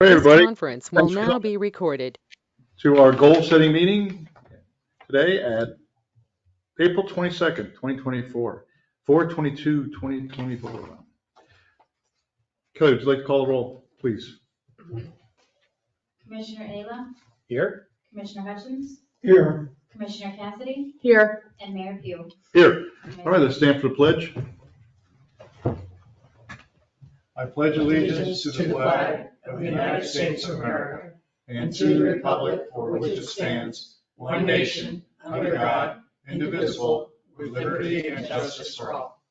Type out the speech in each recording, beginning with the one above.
Hey, This everybody. conference will Thanks for now coming be recorded. to our goal-setting meeting today at April 22nd, 2024, 4/22/2024. Kelly, would you like to call the roll, please? Commissioner Ayla, Here. Commissioner Hutchins, Here. Commissioner Cassidy, Here. and Mayor Pugh. Here. All right, let's stand for the pledge. I pledge Allegiance to the flag of the United States of America and to the republic for which it stands, one nation, under God, indivisible, with liberty and justice for all.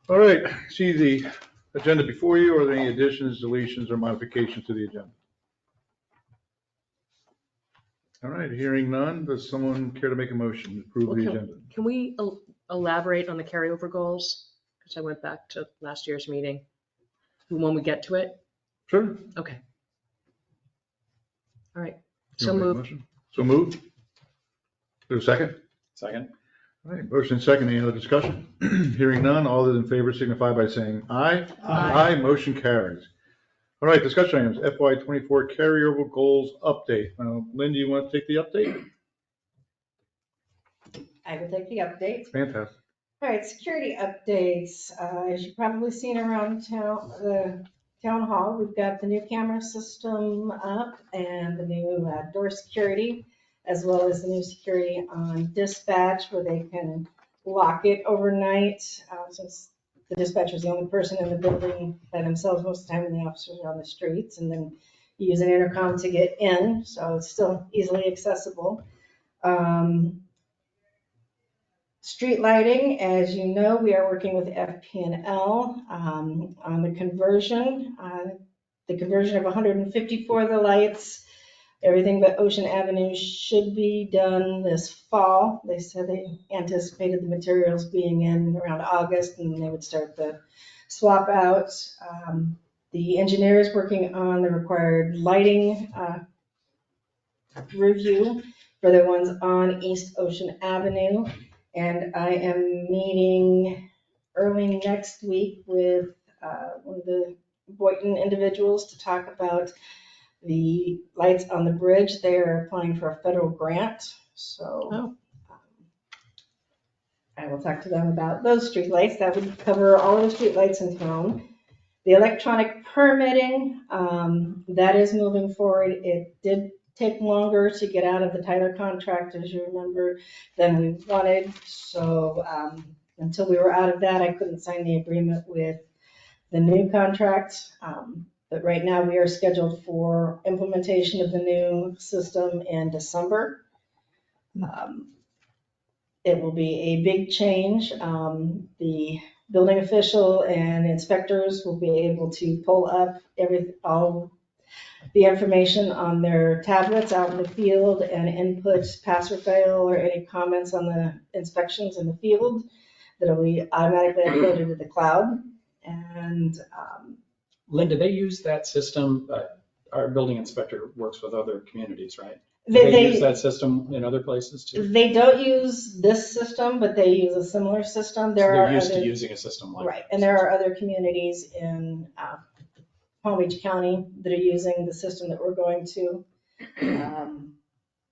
All right, see the agenda before you. Are there any additions, deletions, or modifications to the agenda? All right, hearing none, does someone care to make a motion to approve the agenda? Can we elaborate on the carryover goals? Because I went back to last year's meeting. When we get to it? Sure. Okay. All right. You So wanna make a moved. motion? So moved. There's a second? Second. All right, motion second, any other discussion? Hearing none, all those in favor signify by saying aye. Aye. Motion carries. All right, discussion items, FY '24 carryover goals update. Lynn, do you want to take the update? I will take the updates. Fantastic. All right, security updates. As you've probably seen around town, the town hall, we've got the new camera system up and the new door security, as well as the new security on dispatch where they can lock it overnight. Since the dispatcher is the only person in the building by themselves most of the time, and the officers are on the streets, and then you use an intercom to get in, so it's still easily accessible. Street lighting, as you know, we are working with FP&L on the conversion. The conversion of 154 of the lights, everything but Ocean Avenue should be done this fall. They said they anticipated the materials being in around August and they would start the swap out. The engineer is working on the required lighting review for the ones on East Ocean Avenue. And I am meeting early next week with one of the Boynton individuals to talk about the lights on the bridge. They are applying for a federal grant. So I will talk to them about those street lights. That would cover all of the street lights in town. The electronic permitting, that is moving forward. It did take longer to get out of the Tyler contract, as you remember, than we wanted. So until we were out of that, I couldn't sign the agreement with the new contract. But right now we are scheduled for implementation of the new system in December. It will be a big change. The building official and inspectors will be able to pull up all the information on their tablets out in the field and input pass or fail or any comments on the inspections in the field that will be automatically uploaded to the cloud. And Lynn, do they use that system? Our building inspector works with other communities, right? Do they use that system in other places too? They don't use this system, but they use a similar system. So they're used to using a system like right, and there are other communities in Palm Beach County that are using the system that we're going to.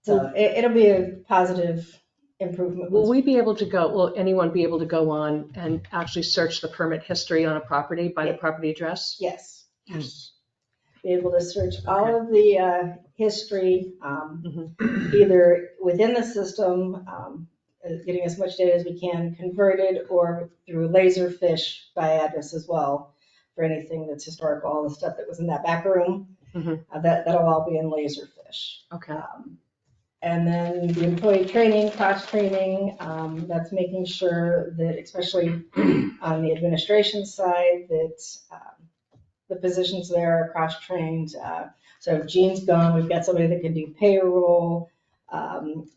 So it'll be a positive improvement. Will anyone be able to go on and actually search the permit history on a property by the property address? Yes. Be able to search all of the history, either within the system, getting as much data as we can converted, or through Laserfish by address as well, for anything that's historical, all the stuff that was in that back room, that'll all be in Laserfish. Okay. And then the employee training, cross training, that's making sure that, especially on the administration side, that the positions there are cross trained. So if Jean's gone, we've got somebody that can do payroll.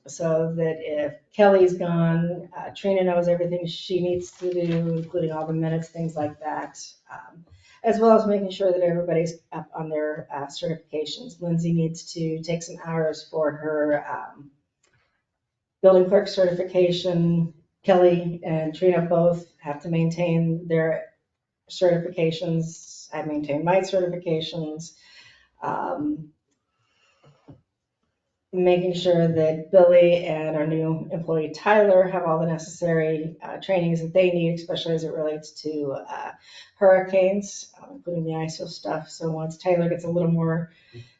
So that if Kelly's gone, Trina knows everything she needs to do, including all the minutes, things like that. As well as making sure that everybody's up on their certifications. Lindsay needs to take some hours for her building clerk certification. Kelly and Trina both have to maintain their certifications. I maintain my certifications. Making sure that Billy and our new employee Tyler have all the necessary trainings that they need, especially as it relates to hurricanes, including the ISO stuff. So once Tyler gets a little more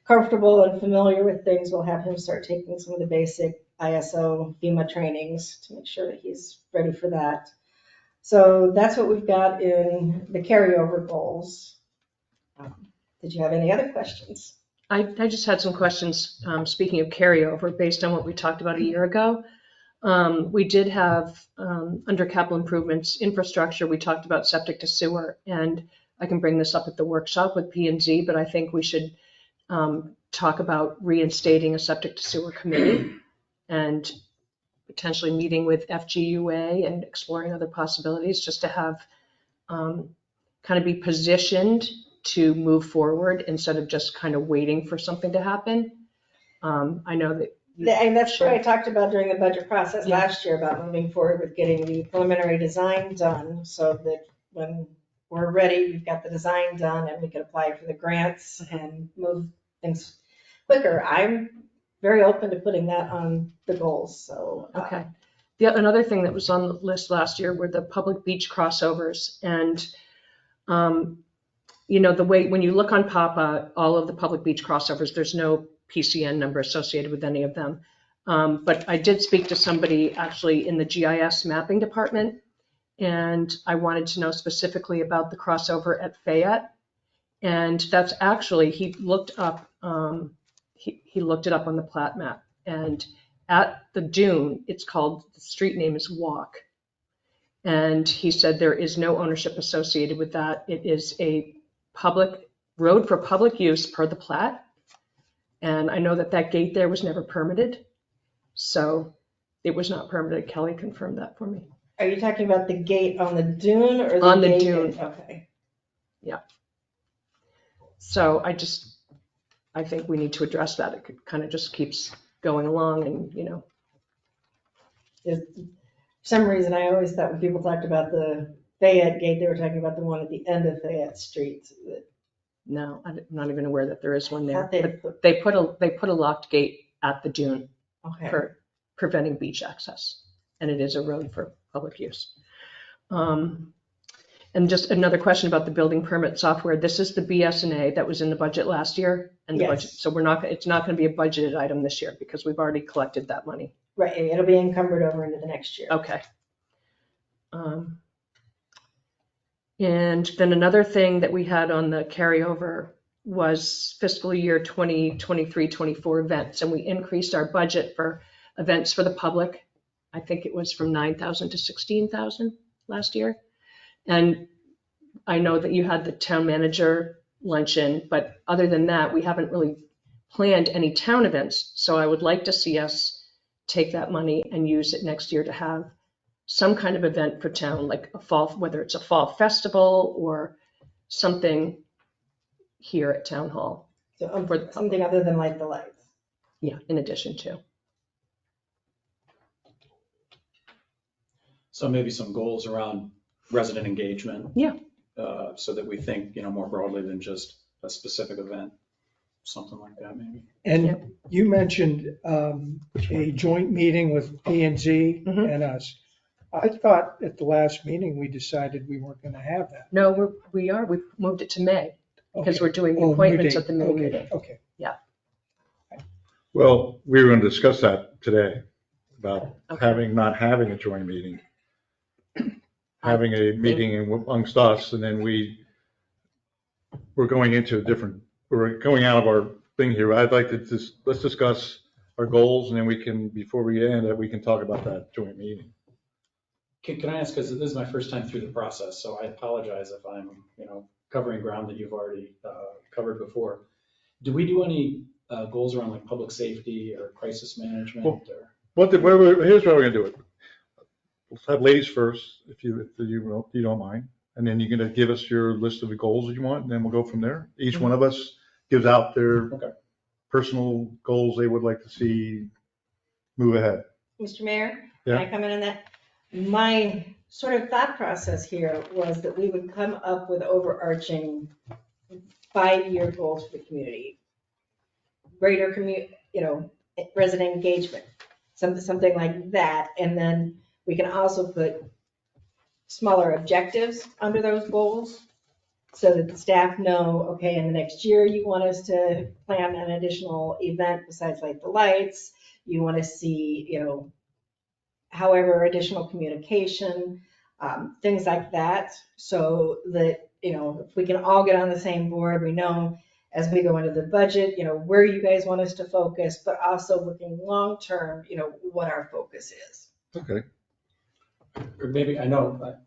comfortable and familiar with things, we'll have him start taking some of the basic ISO FEMA trainings to make sure that he's ready for that. So that's what we've got in the carryover goals. Did you have any other questions? I just had some questions, speaking of carryover, based on what we talked about a year ago. We did have, under capital improvements, infrastructure, we talked about septic to sewer, and I can bring this up at the workshop with P&Z, but I think we should talk about reinstating a septic to sewer committee and potentially meeting with FGUA and exploring other possibilities, just to have, kind of be positioned to move forward instead of just kind of waiting for something to happen. I know that. And that's what I talked about during the budget process Yeah. last year, about moving forward with getting the preliminary design done so that when we're ready, we've got the design done and we can apply for the grants and move things quicker. I'm very open to putting that on the goals, so. Okay. Yeah, another thing that was on the list last year were the public beach crossovers. And, you know, the way, when you look on PAPA, all of the public beach crossovers, there's no PCN number associated with any of them. But I did speak to somebody actually in the GIS mapping department, and I wanted to know specifically about the crossover at Fayette. And that's actually, he looked up, he looked it up on the plat map. And at the dune, it's called, the street name is Walk. And he said there is no ownership associated with that. It is a public road for public use per the plat. And I know that that gate there was never permitted. So it was not permitted. Kelly confirmed that for me. Are you talking about the gate on the dune or the On the gate? dune. Okay. Yeah. So I think we need to address that. It kind of just keeps going along and, you know. For some reason, I always thought when people talked about the Fayette gate, they were talking about the one at the end of Fayette Street. No, I'm not even aware that there is one I there. thought they But put- they put a locked gate at the dune Okay. for preventing beach access. And it is a road for public use. And just another question about the building permit software. This is the BS&A that was in the budget last year. And the Yes. budget, so it's not going to be a budgeted item this year because we've already collected that money. Right, it'll be encumbered over into the next year. Okay. And then another thing that we had on the carryover was fiscal year 2023-24 events. And we increased our budget for events for the public. I think it was from 9,000 to 16,000 last year. And I know that you had the town manager luncheon, but other than that, we haven't really planned any town events. So I would like to see us take that money and use it next year to have some kind of event for town, like a fall, whether it's a fall festival or something here at town hall. So For the something other than light the lights. Yeah, in addition to. So maybe some goals around resident engagement. Yeah. So that we think, more broadly than just a specific event, something like that maybe. And you mentioned a joint meeting with P&Z Mhm. and us. I thought at the last meeting, we decided we weren't going to have that. No, we moved it to May because Okay. we're doing the Oh, new appointments date. at the May Okay, meeting. Okay. Well, we were going to discuss that today, about Okay. not having a joint meeting. Having a meeting amongst us, and then we're going out of our thing here. I'd like to let's discuss our goals, and then we can, before we end it, we can talk about that joint meeting. Can I ask, because this is my first time through the process, so I apologize if I'm, covering ground that you've already covered before. Do we do any goals around like public safety or crisis management or? Here's how we're gonna do it. Let's have ladies first, if you don't mind, and then you're gonna give us your list of the goals that you want, and then we'll go from there. Each one of us gives out their Okay. personal goals they would like to see move ahead. Mr. Mayor, can Yeah. I come in on that? My sort of thought process here was that we would come up with overarching 5-year goals for the community. Greater resident engagement, something like that. And then we can also put smaller objectives under those goals so that the staff know, okay, in the next year, you want us to plan an additional event besides Light the Lights. You want to see, however, additional communication, things like that. So that, if we can all get on the same board, we know as we go into the budget, where you guys want us to focus, but also looking long-term, what our focus is. Okay. Or maybe, I know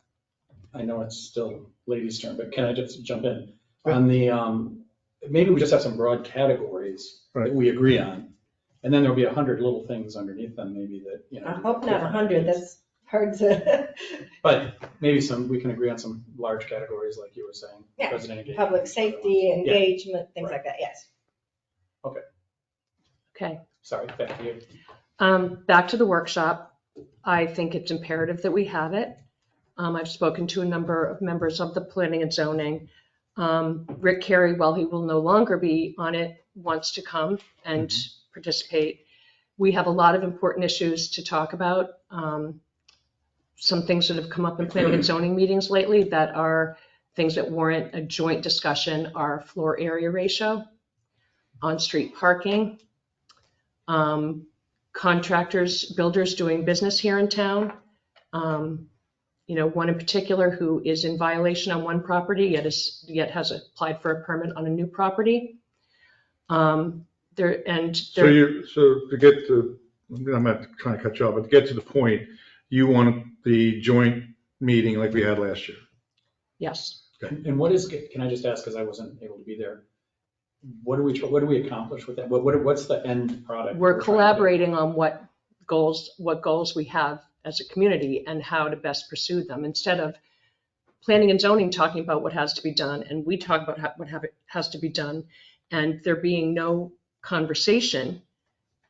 it's still ladies' turn, but can I just jump in? On the, maybe we just have some broad categories that Right. we agree on, and then there'll be 100 little things underneath them maybe that, I hope not 100, that's hard to, But maybe we can agree on some large categories like you were saying. Yeah, Resident engagement. public safety, engagement, things Right. like that, yes. Okay. Sorry, back to you. Back to the workshop. I think it's imperative that we have it. I've spoken to a number of members of the planning and zoning. Rick Carey, while he will no longer be on it, wants to come and participate. We have a lot of important issues to talk about. Some things that have come up in planning and zoning meetings lately that are things that warrant a joint discussion are floor area ratio, on-street parking, contractors, builders doing business here in town. One in particular who is in violation on one property, yet has applied for a permit on a new property. So to get to, I'm not trying to cut you off, but to get to the point, you want the joint meeting like we had last year. Yes. And what is, can I just ask, because I wasn't able to be there, what do we accomplish with that? What's the end product? We're trying to do? collaborating on what goals we have as a community and how to best pursue them, instead of planning and zoning talking about what has to be done and we talk about what has to be done and there being no conversation.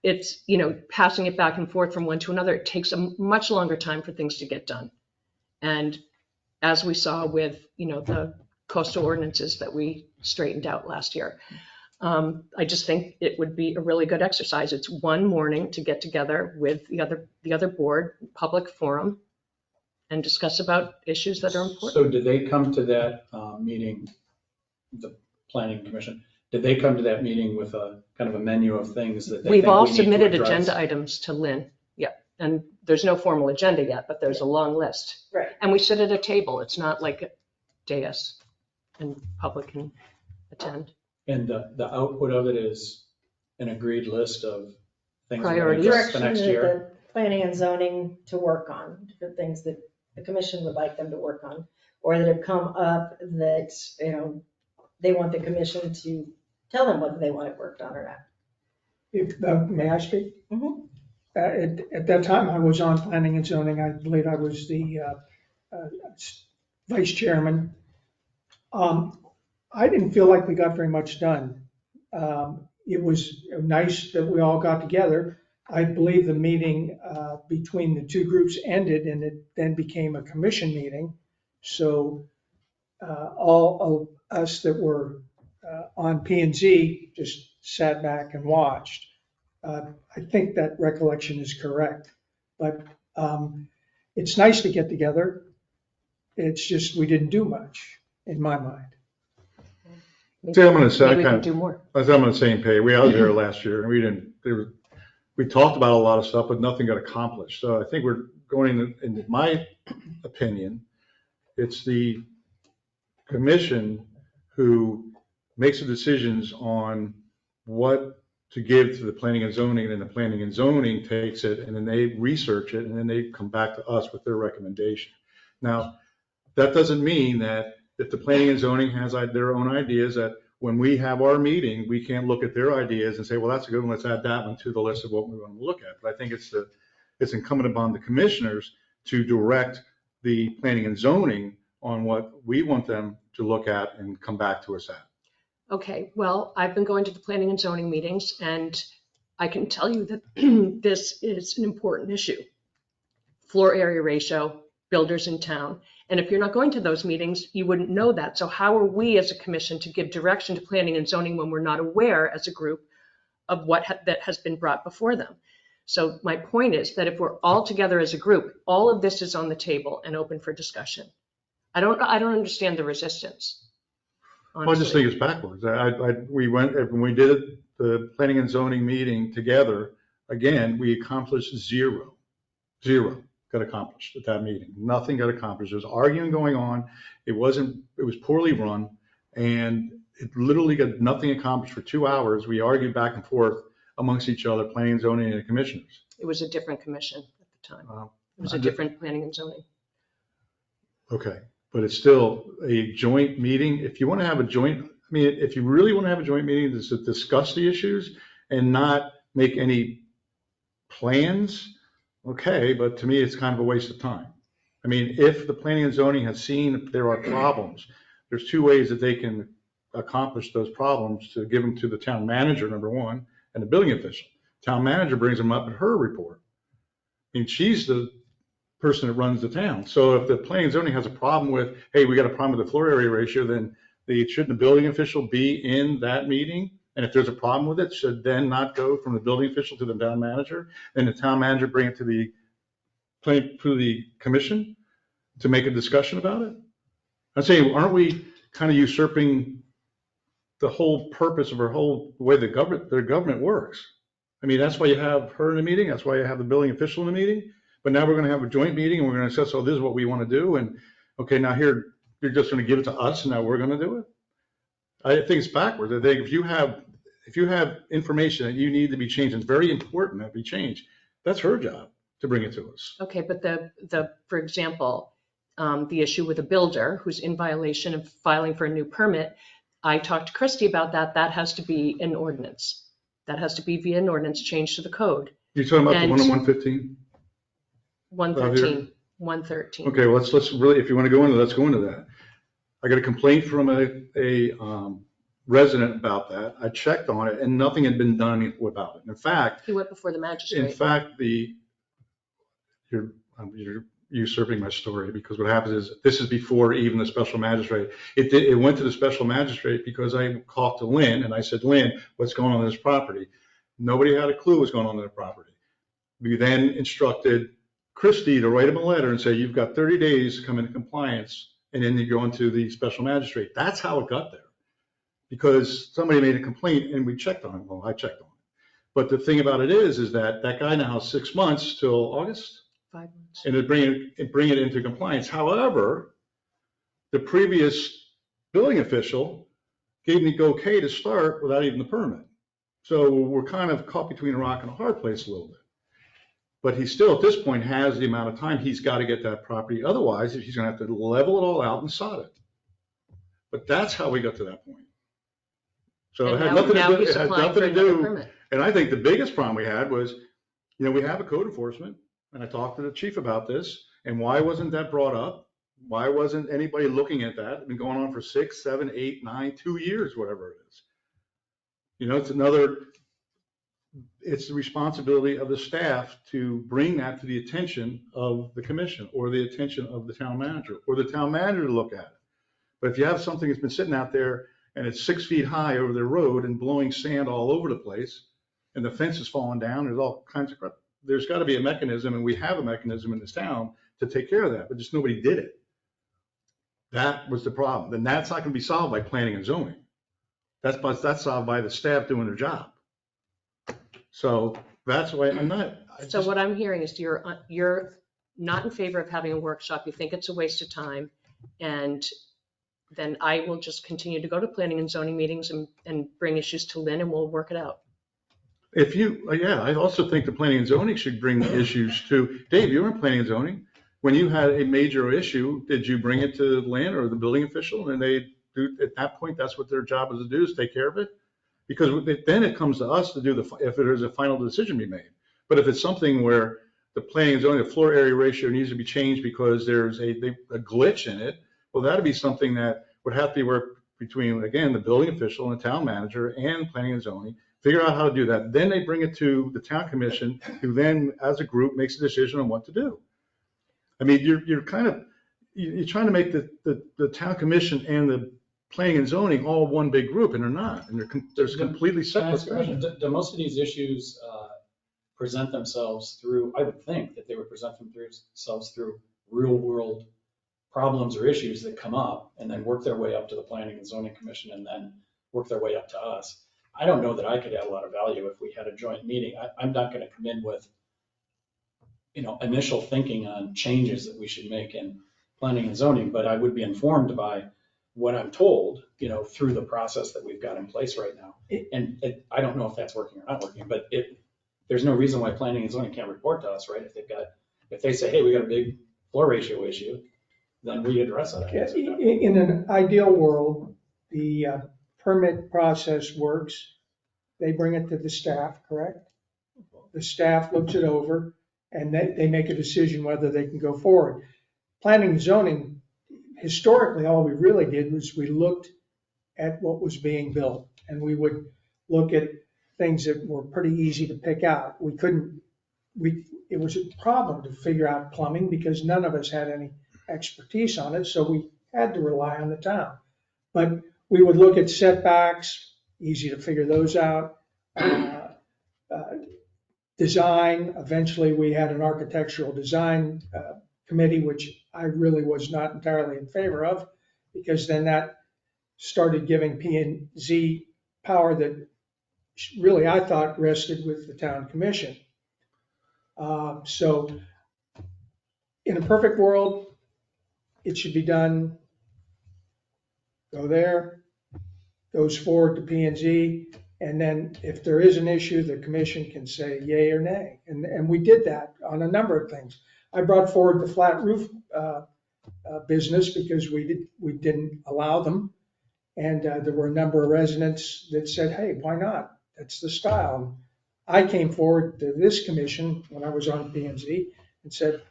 It's, passing it back and forth from one to another. It takes a much longer time for things to get done. And as we saw with, the coastal ordinances that we straightened out last year, I just think it would be a really good exercise. It's one morning to get together with the other board, public forum, and discuss about issues that are important. So did they come to that meeting, the planning commission, did they come to that meeting with a kind of a menu of things that they We've think all we need to submitted address? agenda items to Lynn. Yeah. And there's no formal agenda yet, but there's a long list. Right. And we sit at a table. It's not like a dais and public can attend. And the output of it is an agreed list of things we're gonna Priorities. address the Direction next that year. the planning and zoning to work on, different things that the commission would like them to work on, or that have come up that, they want the commission to tell them whether they want it worked on or not. If, may I speak? Mhm. At that time, I was on planning and zoning. I believe I was the vice chairman. I didn't feel like we got very much done. It was nice that we all got together. I believe the meeting between the two groups ended and it then became a commission meeting. So all of us that were on P&Z just sat back and watched. I think that recollection is correct, but it's nice to get together. It's just we didn't do much, in my mind. See, I'm gonna say, Maybe we can do more. I'm on the same page. We was there last year and we talked about a lot of stuff, but nothing got accomplished. So I think we're going, in my opinion, it's the commission who makes the decisions on what to give to the planning and zoning, and the planning and zoning takes it and then they research it and then they come back to us with their recommendation. Now, that doesn't mean that if the planning and zoning has their own ideas, that when we have our meeting, we can't look at their ideas and say, well, that's a good one, let's add that one to the list of what we want to look at. But I think it's incumbent upon the commissioners to direct the planning and zoning on what we want them to look at and come back to us at. Okay, well, I've been going to the planning and zoning meetings and I can tell you that this is an important issue. Floor area ratio builders in town. And if you're not going to those meetings, you wouldn't know that. So how are we as a commission to give direction to planning and zoning when we're not aware as a group of what that has been brought before them? So my point is that if we're all together as a group, all of this is on the table and open for discussion. I don't understand the resistance. Well, I just honestly. think it's backwards. We went, when we did the planning and zoning meeting together, again, we accomplished zero got accomplished at that meeting. Nothing got accomplished. There was arguing going on. It was poorly run, and it literally got nothing accomplished for 2 hours. We argued back and forth amongst each other, planning and zoning and the commissioners. It was a different commission at the time. Wow. It was a different planning and zoning. Okay, but it's still a joint meeting. If you want to have a joint, I mean, if you really want to have a joint meeting to discuss the issues and not make any plans, okay, but to me, it's kind of a waste of time. I mean, if the planning and zoning has seen if there are problems, there's 2 ways that they can accomplish those problems: to give them to the town manager, number one, and the building official. Town manager brings them up in her report. I mean, she's the person that runs the town. So if the planning and zoning has a problem with, hey, we got a problem with the floor area ratio, then shouldn't the building official be in that meeting? And if there's a problem with it, should then not go from the building official to the town manager, and the town manager bring it to the commission to make a discussion about it? I'm saying, aren't we kind of usurping the whole purpose of our whole way the government works? I mean, that's why you have her in a meeting. That's why you have the building official in a meeting. But now we're going to have a joint meeting and we're going to assess, oh, this is what we want to do. And okay, now here, you're just going to give it to us and now we're going to do it. I think it's backwards. I think if you have information that you need to be changed, and it's very important that it be changed, that's her job to bring it to us. Okay, but for example, the issue with a builder who's in violation of filing for a new permit, I talked to Christy about that. That has to be an ordinance. That has to be via an ordinance change to the code. You're talking about the And- one on 115? 113. Okay, well, let's really, if you want to go into, let's go into that. I got a complaint from a resident about that. I checked on it and nothing had been done about it. In fact, He went before the magistrate. you're usurping my story, because what happens is, this is before even the special magistrate. It went to the special magistrate because I talked to Lynn and I said, Lynn, what's going on in this property? Nobody had a clue what's going on in the property. We then instructed Christie to write him a letter and say, you've got 30 days to come into compliance, and then you go into the special magistrate. That's how it got there, because somebody made a complaint and we checked on it. Well, I checked on it. But the thing about it is that guy now has 6 months till August, 5 months. and to bring it into compliance. However, the previous building official gave me okay to start without even the permit. So we're kind of caught between a rock and a hard place a little bit. But he still, at this point, has the amount of time he's got to get that property. Otherwise, he's going to have to level it all out and sod it. But that's how we got to that point. So it And had now- nothing to now do, he's it had applying nothing for to another do. permit. And I think the biggest problem we had was, we have a code enforcement, and I talked to the chief about this, and why wasn't that brought up? Why wasn't anybody looking at that? It's been going on for 6, 7, 8, 9, 2 years, whatever it is. It's the responsibility of the staff to bring that to the attention of the commission, or the attention of the town manager, or the town manager to look at it. But if you have something that's been sitting out there and it's 6 feet high over the road and blowing sand all over the place, and the fence is falling down, there's all kinds of crap. There's got to be a mechanism, and we have a mechanism in this town to take care of that, but just nobody did it. That was the problem. And that's not going to be solved by planning and zoning. That's solved by the staff doing their job. So that's why I'm not. So what I'm hearing is you're not in favor of having a workshop. You think it's a waste of time. And then I will just continue to go to planning and zoning meetings and bring issues to Lynn, and we'll work it out. I also think the planning and zoning should bring issues to, Dave, you were in planning and zoning. When you had a major issue, did you bring it to Lynn or the building official? And they do, at that point, that's what their job is to do, is take care of it. Because then it comes to us to do if there's a final decision to be made. But if it's something where the planning and zoning, the floor area ratio needs to be changed because there's a glitch in it, well, that'd be something that would have to be worked between, again, the building official and the town manager and planning and zoning, figure out how to do that. Then they bring it to the town commission, who then, as a group, makes a decision on what to do. I mean, you're kind of, you're trying to make the town commission and the planning and zoning all one big group, and they're not, and there's completely Can I ask separate a question? things. Do most of these issues present themselves through, I would think that they would present themselves through real world problems or issues that come up and then work their way up to the planning and zoning commission and then work their way up to us. I don't know that I could add a lot of value if we had a joint meeting. I'm not going to come in with, initial thinking on changes that we should make in planning and zoning, but I would be informed by what I'm told, through the process that we've got in place right now. And I don't know if that's working or not working, but there's no reason why planning and zoning can't report to us, right? If they say, hey, we got a big floor ratio issue, then we address it. I guess. In an ideal world, the permit process works. They bring it to the staff, correct? The staff looks it over and they make a decision whether they can go forward. Planning and zoning, historically, all we really did was we looked at what was being built, and we would look at things that were pretty easy to pick out. It was a problem to figure out plumbing because none of us had any expertise on it, so we had to rely on the town. But we would look at setbacks, easy to figure those out. Design, eventually we had an architectural design committee, which I really was not entirely in favor of, because then that started giving P&Z power that really I thought rested with the town commission. So in a perfect world, it should be done, go there, goes forward to P&Z, and then if there is an issue, the commission can say yay or nay. And we did that on a number of things. I brought forward the flat roof business because we didn't allow them. And there were a number of residents that said, hey, why not? That's the style. I came forward to this commission when I was on P&Z and said,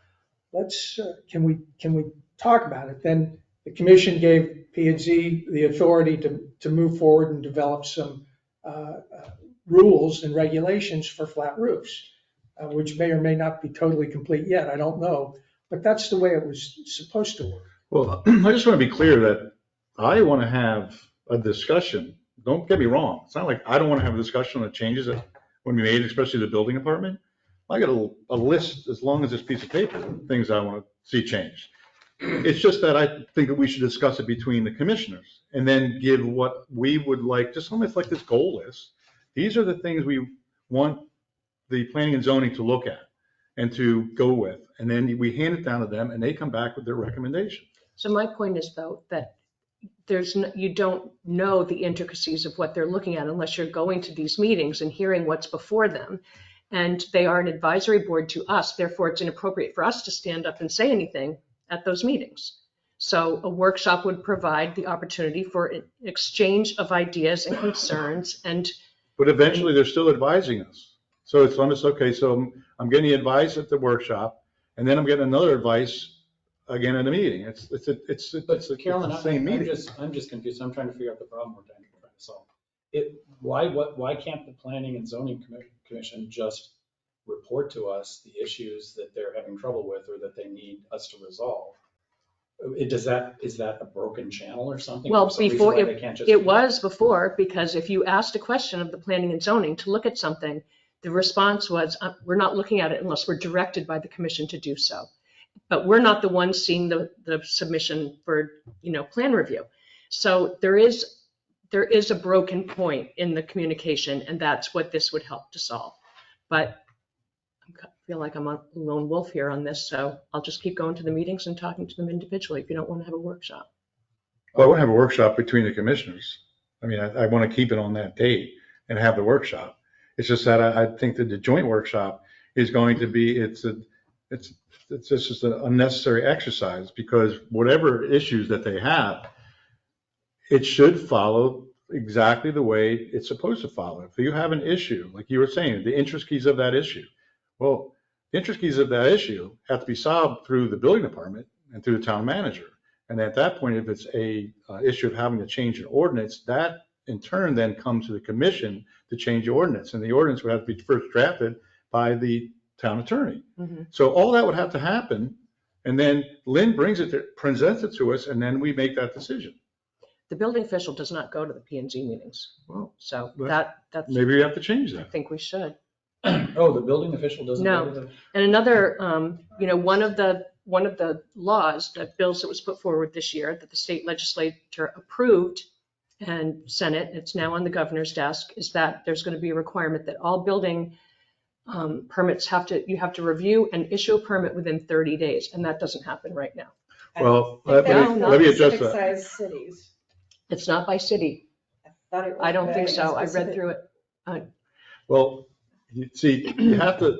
can we talk about it? Then the commission gave P&Z the authority to move forward and develop some rules and regulations for flat roofs, which may or may not be totally complete yet. I don't know, but that's the way it was supposed to work. Well, I just want to be clear that I want to have a discussion. Don't get me wrong. It's not like I don't want to have a discussion on the changes that when we made, especially the building department. I got a list as long as this piece of paper, of things I want to see changed. It's just that I think that we should discuss it between the commissioners and then give what we would like, just almost like this goal list. These are the things we want the planning and zoning to look at and to go with. And then we hand it down to them and they come back with their recommendation. So my point is though, that you don't know the intricacies of what they're looking at unless you're going to these meetings and hearing what's before them. And they are an advisory board to us. Therefore, it's inappropriate for us to stand up and say anything at those meetings. So a workshop would provide the opportunity for an exchange of ideas and concerns. But eventually they're still advising us. So it's almost, okay, so I'm getting advice at the workshop and then I'm getting another advice again at a meeting. It's Carolyn, the same meeting. I'm just confused. I'm trying to figure out the problem we're trying to solve. Why can't the planning and zoning commission just report to us the issues that they're having trouble with or that they need us to resolve? Is that a broken channel or something? Well, before it was that? before, because if you asked a question of the planning and zoning to look at something, the response was, we're not looking at it unless we're directed by the commission to do so. But we're not the ones seeing the submission for, plan review. So there is a broken point in the communication, and that's what this would help to solve. But I feel like I'm a lone wolf here on this, so I'll just keep going to the meetings and talking to them individually if you don't want to have a workshop. Well, I want to have a workshop between the commissioners. I mean, I want to keep it on that date and have the workshop. It's just that I think that the joint workshop is going to be, it's just an unnecessary exercise because whatever issues that they have, it should follow exactly the way it's supposed to follow. If you have an issue, like you were saying, the intricacies of that issue, well, the intricacies of that issue have to be solved through the building department and through the town manager. And at that point, if it's a issue of having to change an ordinance, that in turn then comes to the commission to change the ordinance. And the ordinance would have to be first drafted by the town attorney. Mm-hmm. So all that would have to happen And then Lynn presents it to us, and then we make that decision. The building official does not go to the P and Z meetings. Well, So That's- that's, maybe we have to change I that. think we should. Oh, the building official doesn't No. go to the. And another, one of the laws, that bills that was put forward this year that the state legislature approved and Senate, it's now on the governor's desk, is that there's going to be a requirement that all building permits you have to review and issue a permit within 30 days. And that doesn't happen right now. Well, I think let that's me, for let me adjust specific that. size cities. It's not by city. Thought it was I don't think by so. I read specific- through it. Well, you have to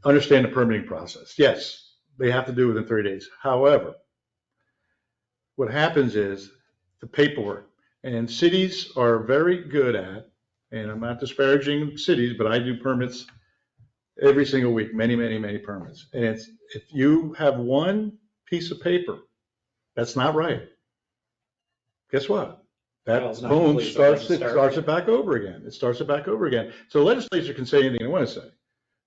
understand the permitting process. Yes, they have to do it within 30 days. However, what happens is the paperwork, and cities are very good at, and I'm not disparaging cities, but I do permits every single week, many, many, many permits. And if you have one piece of paper that's not right, guess what? Well, That it's not boom complete, so it starts doesn't start it back over again. It starts it back over again. So the legislature can say anything they want to say.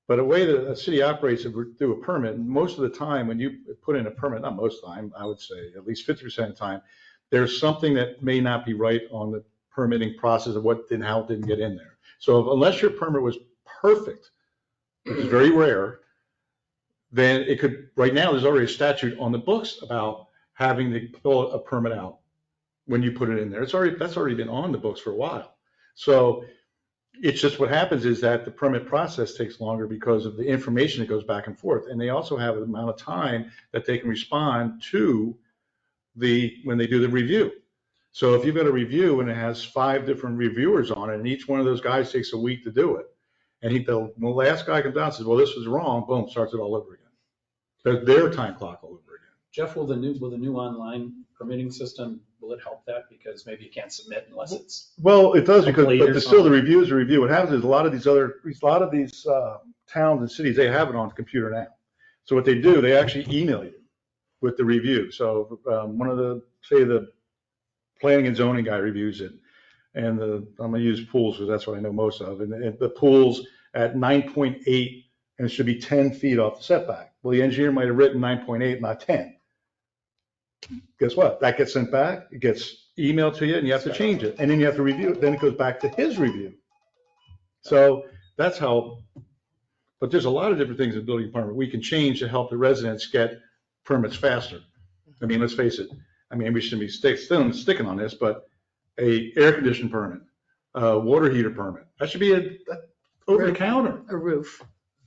But a way that a city operates through a permit, most of the time when you put in a permit, not most of the time, I would say at least 50% of the time, there's something that may not be right on the permitting process of how it didn't get in there. So unless your permit was perfect, which is very rare, then it could, right now, there's already a statute on the books about having to pull a permit out when you put it in there. That's already been on the books for a while. So it's just what happens is that the permit process takes longer because of the information that goes back and forth. And they also have an amount of time that they can respond to when they do the review. So if you've got a review and it has 5 different reviewers on it, and each one of those guys takes a week to do it, and the last guy comes out and says, well, this was wrong, boom, starts it all over again. That's their time clock all over again. Jeff, will the new online permitting system, will it help that? Because maybe you can't submit unless it's. Well, it does because, Complete or but still the something. review is a review. What happens is a lot of these towns and cities, they have it on the computer now. So what they do, they actually email you with the review. So say the planning and zoning guy reviews it, and I'm gonna use pools because that's what I know most of, and the pool's at 9.8 and it should be 10 feet off the setback. Well, the engineer might have written 9.8, not 10. Guess what? That gets sent back, it gets emailed to you, and you have to change it, and then you have to review it, then it goes back to his review. So that's how, but there's a lot of different things in the building department we can change to help the residents get permits faster. I mean, let's face it, we shouldn't be sticking on this, but a air conditioning permit, a water heater permit, that should be a over the counter. A roof.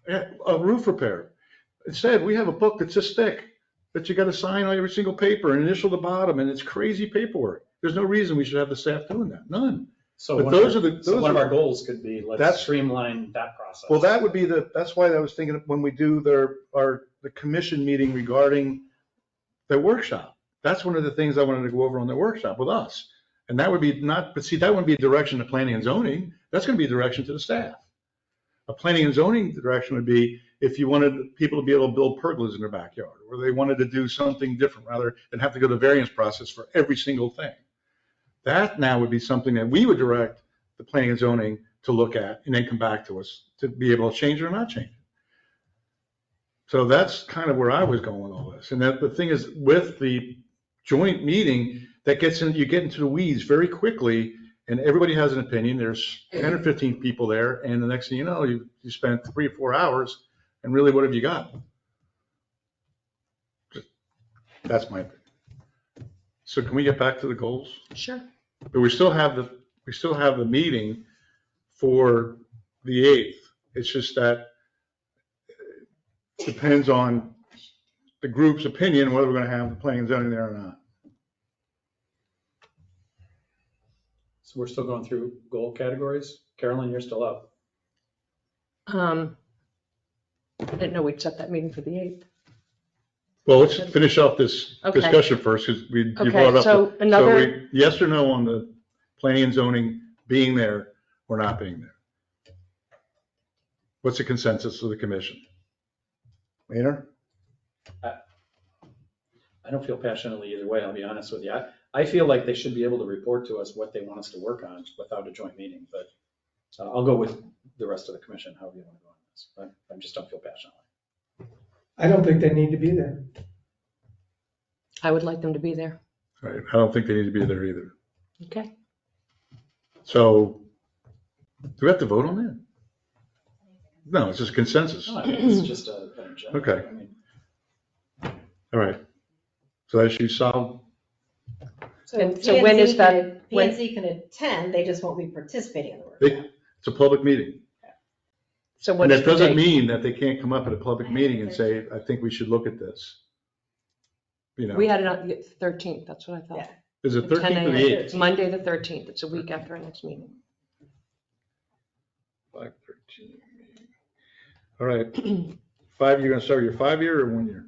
Yeah, a roof repair. Instead, we have a book that's this thick that you got to sign on every single paper and initial the bottom, and it's crazy paperwork. There's no reason we should have the staff doing that. None. So But one of our goals could be, let's That's- streamline that process. Well, that would be that's why I was thinking of when we do the commission meeting regarding the workshop. That's one of the things I wanted to go over on the workshop with us. And that would be that wouldn't be a direction to planning and zoning. That's going to be a direction to the staff. A planning and zoning direction would be if you wanted people to be able to build pergolas in their backyard, or they wanted to do something different rather than have to go to the variance process for every single thing. That now would be something that we would direct the planning and zoning to look at and then come back to us to be able to change it or not change it. So that's kind of where I was going with all this. And that the thing is with the joint meeting that you get into the weeds very quickly, and everybody has an opinion. There's 10 or 15 people there, and the next thing you know, you spent 3 or 4 hours, and really, what have you got? That's my opinion. So can we get back to the goals? Sure. But we still have the meeting for the 8th. It's just that it depends on the group's opinion whether we're going to have the planning and zoning there or not. So we're still going through goal categories. Carolyn, you're still up. I didn't know we'd set that meeting for the 8th. Well, let's finish up this Okay. discussion first, because you Okay, brought up. so another- Yes or no on the planning and zoning being there or not being there? What's the consensus of the commission? Maynard? I don't feel passionately either way, I'll be honest with you. I feel like they should be able to report to us what they want us to work on without a joint meeting, but I'll go with the rest of the commission, however you want to go on this. But I just don't feel passionately. I don't think they need to be there. I would like them to be there. Right, I don't think they need to be there either. Okay. So, do we have to vote on that? No, it's just consensus. No, I think it's just an agenda. Okay. I mean, All right. So that issue solved. And so when is that- when- P&Z can attend, they just won't be participating in the They- workshop. It's a public meeting. So And what's that the doesn't date? mean that they can't come up at a public meeting and say, I think we should look at this. You know, We had it on the 13th, that's what I thought. Yeah. is it At 10 13th or the a.m. 8th? It's Monday, the 13th. It's a week after our next meeting. 5/13. All right. You're gonna start your 5-year or 1 year?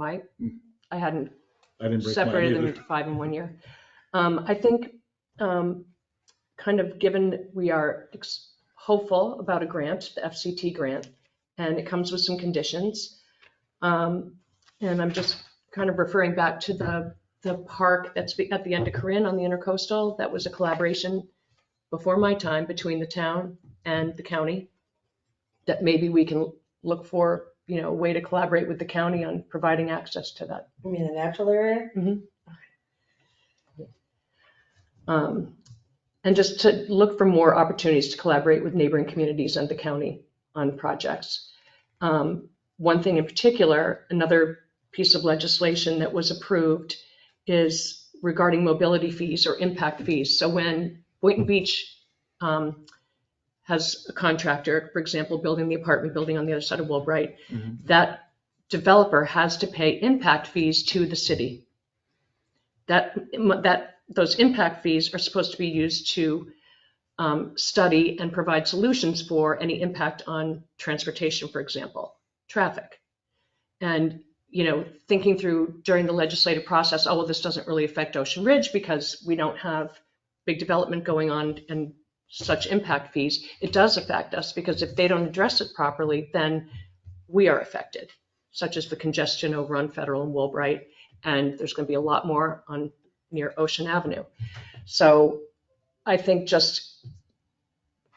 I hadn't I didn't break mine separated them either. into 5 and 1 year. I think, kind of given that we are hopeful about a grant, the FCT grant, and it comes with some conditions. And I'm just kind of referring back to the park that's at the end of Corinne on the Intercoastal. That was a collaboration before my time between the town and the county, that maybe we can look for, a way to collaborate with the county on providing access to that. You mean the natural area? And just to look for more opportunities to collaborate with neighboring communities and the county on projects. One thing in particular, another piece of legislation that was approved is regarding mobility fees or impact fees. So when Boynton Beach has a contractor, for example, building the apartment building on the other side of Wilbright, that developer has to pay impact fees to the city. Those impact fees are supposed to be used to study and provide solutions for any impact on transportation, for example, traffic. And, thinking through during the legislative process, oh, well, this doesn't really affect Ocean Ridge because we don't have big development going on and such impact fees. It does affect us because if they don't address it properly, then we are affected, such as the congestion over on Federal and Wilbright. And there's going to be a lot more on near Ocean Avenue. So I think just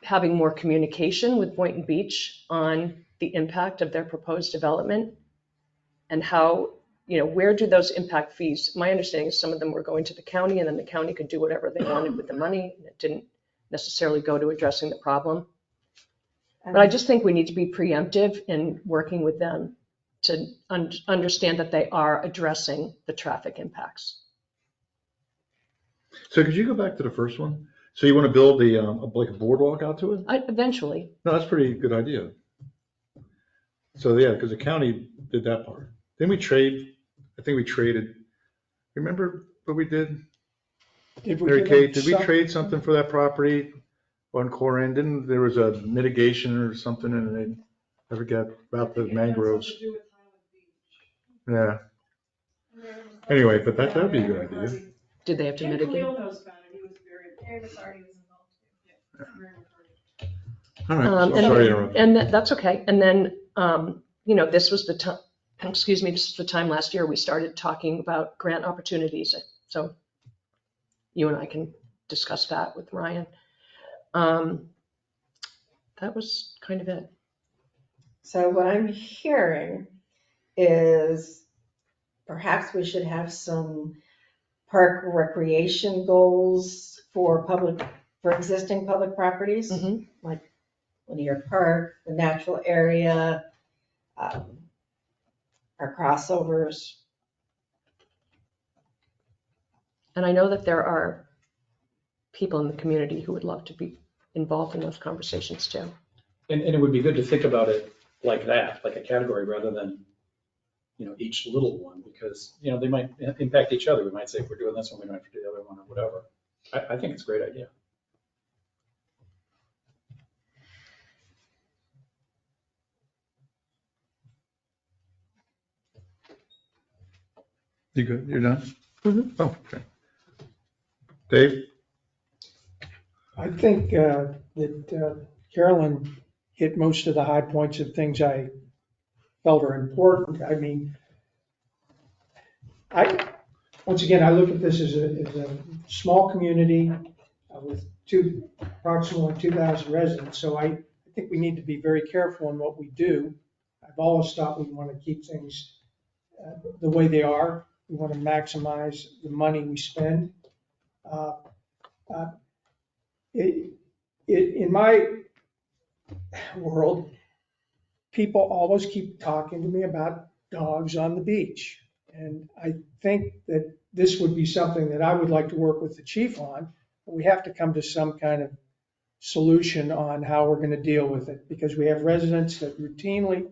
having more communication with Boynton Beach on the impact of their proposed development and how, where do those impact fees, my understanding is some of them were going to the county and then the county could do whatever they wanted with the money. And it didn't necessarily go to addressing the problem. But I just think we need to be preemptive in working with them to understand that they are addressing the traffic impacts. So could you go back to the first one? So you want to build like a boardwalk out to it? Eventually, No, that's a pretty good idea. So yeah, because the county did that part. Then we traded. Remember what we did? Did we Mary give Kate, them did we some- trade something for that property on Corinne? Didn't, there was a mitigation or something and I forget about the mangroves. Yeah. Anyway, but that would be a good idea. did they have to mitigate? Khalil knows about it, he was already involved. All right, so I'm sorry to interrupt. And that's okay. And then, this was the time, this is the time last year we started talking about grant opportunities. So you and I can discuss that with Ryan. That was kind of it. So what I'm hearing is perhaps we should have some park recreation goals for existing public properties, Mhm. like Linear Park, the natural area, our crossovers. And I know that there are people in the community who would love to be involved in those conversations too. And it would be good to think about it like that, like a category rather than, each little one, because, they might impact each other. We might say, if we're doing this one, we don't have to do the other one or whatever. I think it's a great idea. You good? You're done? Mhm. Oh, okay. Dave? I think that Carolyn hit most of the high points of things I felt are important. I mean, once again, I look at this as a small community with approximately 2,000 residents. So I think we need to be very careful in what we do. I've always thought we want to keep things the way they are. We want to maximize the money we spend. In my world, people always keep talking to me about dogs on the beach. And I think that this would be something that I would like to work with the chief on. But we have to come to some kind of solution on how we're going to deal with it, because we have residents that routinely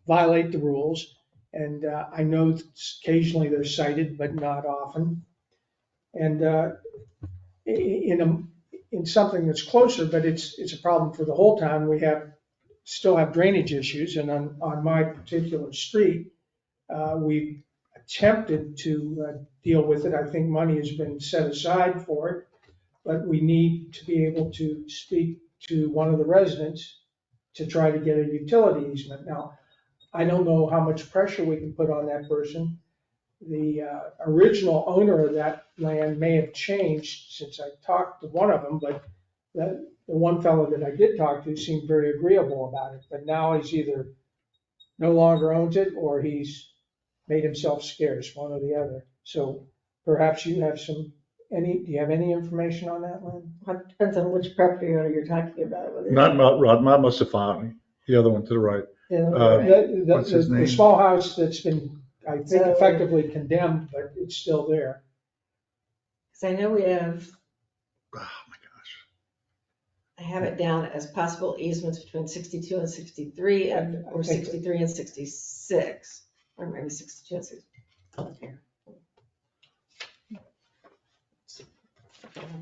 violate the rules. And I know occasionally they're cited, but not often. And in something that's closer, but it's a problem for the whole town, we still have drainage issues. And on my particular street, we've attempted to deal with it. I think money has been set aside for it, but we need to be able to speak to one of the residents to try to get a utility easement. Now, I don't know how much pressure we can put on that person. The original owner of that land may have changed since I talked to one of them, but the one fellow that I did talk to seemed very agreeable about it. But now he's either no longer owns it or he's made himself scarce, one or the other. So perhaps you have do you have any information on that, Lynn? It depends on which property owner you're talking about. whether- Not Mustafani, the other one to the right. What's his The name? small house that's been, I think, So- effectively condemned, but it's still there. Because I know we have, Oh, my gosh. I have it down as possible easements between 62 and 63, or 63 and 66, or maybe 62 and 60. Here.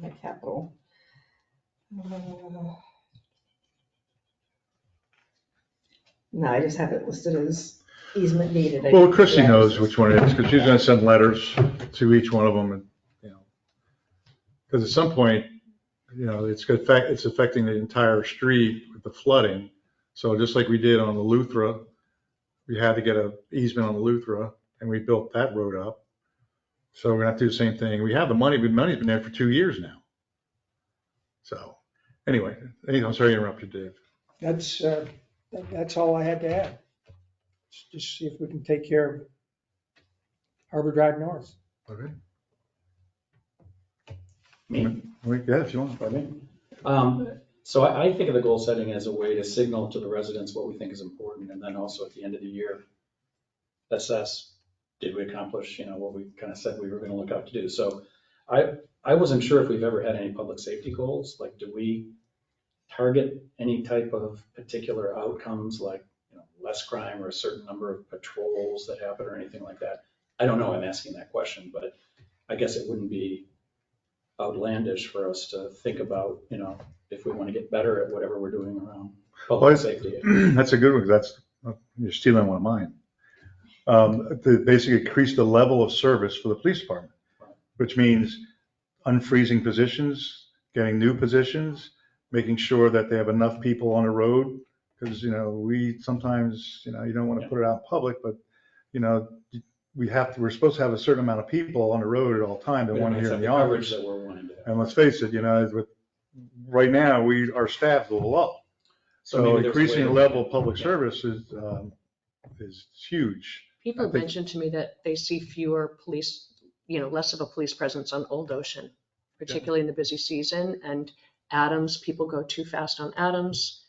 My capital. No, I just have it listed as easement needed. Well, Chrissy knows which one it is, because she's gonna send letters to each one of them, and, because at some point, it's affecting the entire street with the flooding. So just like we did on the Luthra, we had to get an easement on the Luthra, and we built that road up. So we're gonna have to do the same thing. We have the money, but money's been there for 2 years now. So, anyway, I'm sorry to interrupt you, Dave. That's all I had to add. Just see if we can take care of Harbor Drive North. Okay. Me? Yeah, if you want. Pardon me? So I think of the goal setting as a way to signal to the residents what we think is important, and then also at the end of the year, assess, did we accomplish, what we kind of said we were going to look out to do. So I wasn't sure if we've ever had any public safety goals. Like, do we target any type of particular outcomes, like, less crime or a certain number of patrols that happen or anything like that? I don't know, I'm asking that question, but I guess it wouldn't be outlandish for us to think about, if we want to get better at whatever we're doing around public safety. That's a good one, 'cause you're stealing one of mine. To basically increase the level of service for the police department, which means unfreezing positions, getting new positions, making sure that they have enough people on the road. Because, we sometimes, you don't want to put it out in public, but, we're supposed to have a certain amount of people on the road at all times and one here in the coverage office. that we're wanting to have. And let's face it, right now, our staff's a little low. So maybe there's a way increasing the to- level of public service is huge. People I think- mentioned to me that they see fewer police, less of a police presence on Old Ocean, particularly in the busy season. And Adams, people go too fast on Adams.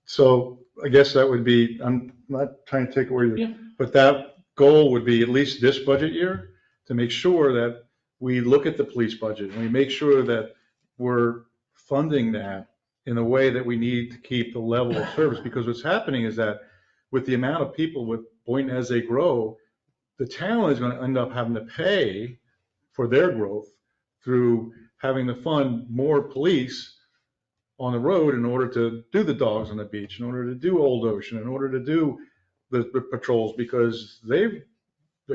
So I guess that would be, I'm not trying to take away, Yeah. but that goal would be at least this budget year to make sure that we look at the police budget and we make sure that we're funding that in a way that we need to keep the level of service. Because what's happening is that with the amount of people with Boynton as they grow, the town is going to end up having to pay for their growth through having to fund more police on the road in order to do the dogs on the beach, in order to do Old Ocean, in order to do the patrols, because the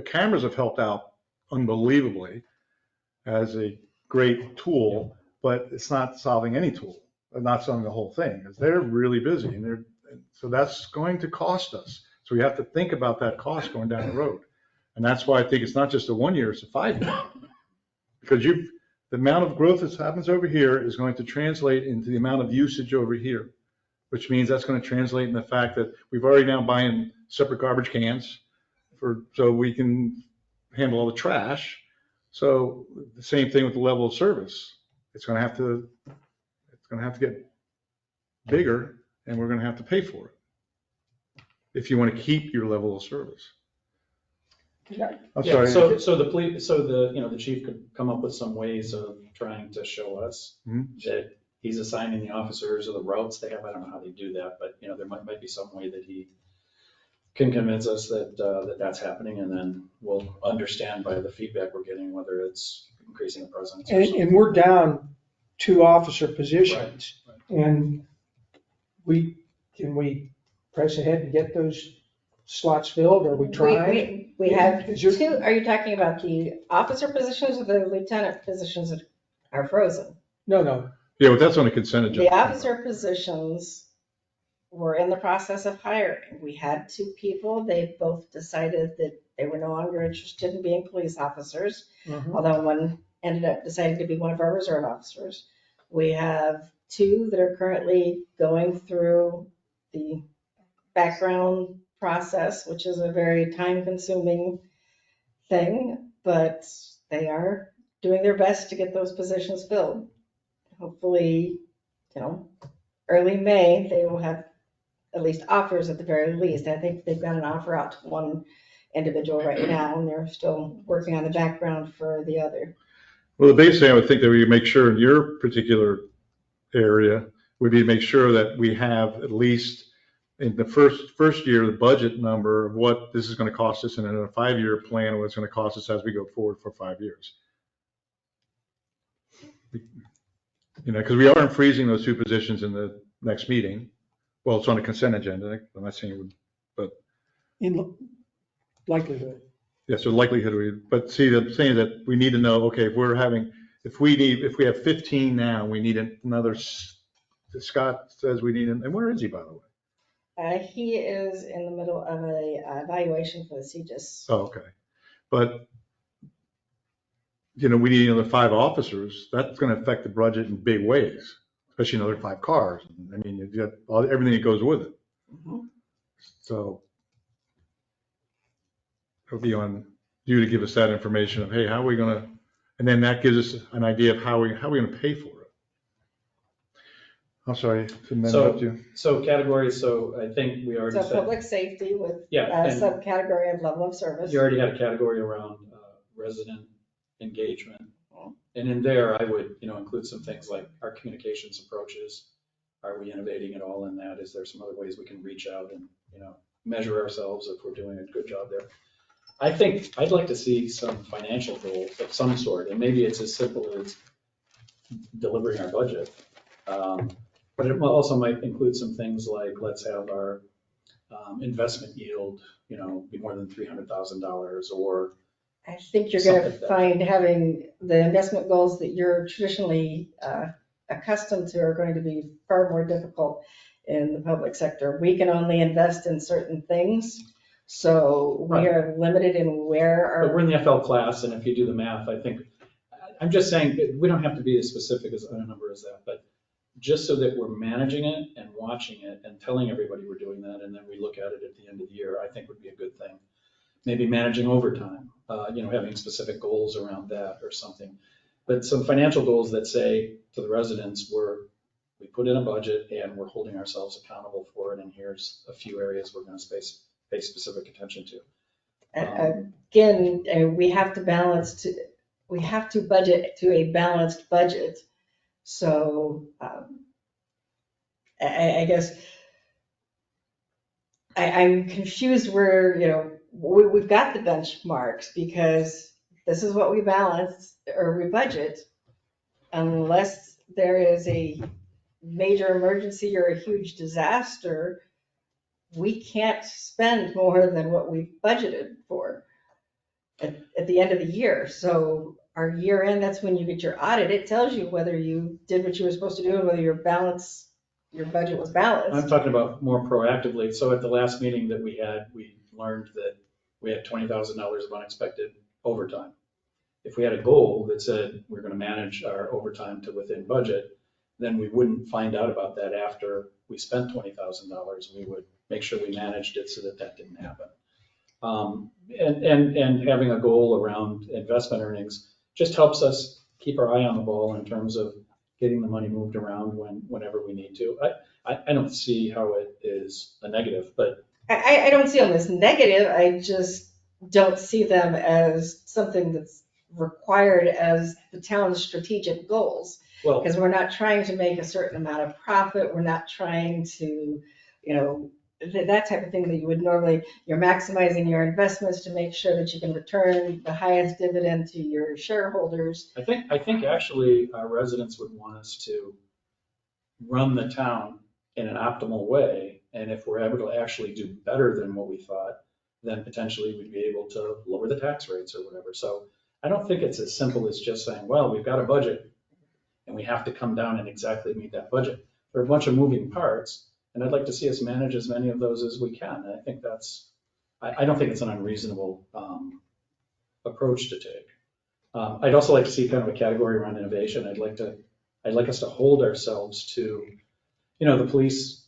cameras have helped out unbelievably as a great tool, but it's not solving any tool, not solving the whole thing, because they're really busy and so that's going to cost us. So we have to think about that cost going down the road. And that's why I think it's not just a 1 year, it's a 5 year. Because the amount of growth that happens over here is going to translate into the amount of usage over here. which means that's going to translate in the fact that we've already now buying separate garbage cans so we can handle all the trash. So the same thing with the level of service. It's going to have to get bigger, and we're going to have to pay for it if you want to keep your level of service. I'm Yeah, sorry. so the chief could come up with some ways of trying to show us Mhm. that he's assigning the officers or the routes they have. I don't know how they do that, but, there might be some way that he can convince us that that's happening, and then we'll understand by the feedback we're getting whether it's increasing the presence or something. And we're down 2 officer positions. Right. And can we press ahead and get those slots filled? Are we trying? We have Is there- 2, are you talking about the officer positions or the lieutenant positions that are frozen? No. Yeah, but that's on a consent agenda. The officer positions were in the process of hiring. We had 2 people. They both decided that they were no longer interested in being police officers, Mhm. although one ended up deciding to be one of our reserve officers. We have 2 that are currently going through the background process, which is a very time-consuming thing, but they are doing their best to get those positions filled. Hopefully, early May, they will have at least offers at the very least. I think they've got an offer out to one individual right now, and they're still working on the background for the other. Well, the base thing I would think that we make sure in your particular area would be to make sure that we have at least in the first year, the budget number of what this is going to cost us, and in a 5-year plan, what it's going to cost us as we go forward for 5 years. Because we aren't freezing those 2 positions in the next meeting. Well, it's on a consent agenda. I'm not saying it would, but In likelihood. yeah, so likelihood, but see, I'm saying that we need to know, okay, if we have 15 now, we need another, Scott says we need, and where is he, by the way? He is in the middle of a evaluation for the CGIS. Oh, okay. But, we need another 5 officers. That's going to affect the budget in big ways, especially another 5 cars. I mean, you've got everything that goes with it. Mhm. So it'll be on you to give us that information of, hey, how are we going to, and then that gives us an idea of how we're going to pay for it. I'm sorry to interrupt you. So categories, I think we already So said, public safety with yeah, a and subcategory of level of service. you already had a category around resident engagement. And in there, I would, include some things like our communications approaches. Are we innovating at all in that? Is there some other ways we can reach out and, measure ourselves if we're doing a good job there? I think I'd like to see some financial goals of some sort, and maybe it's as simple as delivering our budget. But it also might include some things like, let's have our investment yield, be more than $300,000, or I think you're going Something to like that. find having the investment goals that you're traditionally accustomed to are going to be far more difficult in the public sector. We can only invest in certain things, so we Right. are limited in where but we're our, in the FL class, and if you do the math, I think, I'm just saying, that we don't have to be as specific as a number as that, but just so that we're managing it and watching it and telling everybody we're doing that, and then we look at it at the end of the year, I think would be a good thing. Maybe managing overtime, having specific goals around that or something. But some financial goals that say to the residents, we put in a budget and we're holding ourselves accountable for it, and here's a few areas we're going to pay specific attention to. again, we have to budget to a balanced budget. So I guess I'm confused where, we've got the benchmarks because this is what we balance or we budget. Unless there is a major emergency or a huge disaster, we can't spend more than what we've budgeted for at the end of the year. So our year end, that's when you get your audit. It tells you whether you did what you were supposed to do and whether your budget was I'm balanced. talking about more proactively. So at the last meeting that we had, we learned that we had $20,000 of unexpected overtime. If we had a goal that said we're going to manage our overtime to within budget, then we wouldn't find out about that after we spent $20,000, we would make sure we managed it so that that didn't happen. And having a goal around investment earnings just helps us keep our eye on the ball in terms of getting the money moved around whenever we need to. I don't see how it is a negative, but I don't see them as negative, I just don't see them as something that's required as the town's strategic goals. well, Because we're not trying to make a certain amount of profit, we're not trying to, that type of thing that you would normally, you're maximizing your investments to make sure that you can return the highest dividend to your shareholders. I think actually our residents would want us to run the town in an optimal way. And if we're able to actually do better than what we thought, then potentially we'd be able to lower the tax rates or whatever. So I don't think it's as simple as just saying, well, we've got a budget and we have to come down and exactly meet that budget. There are a bunch of moving parts, and I'd like to see us manage as many of those as we can. And I think I don't think it's an unreasonable approach to take. I'd also like to see kind of a category around innovation. I'd like us to hold ourselves to, the police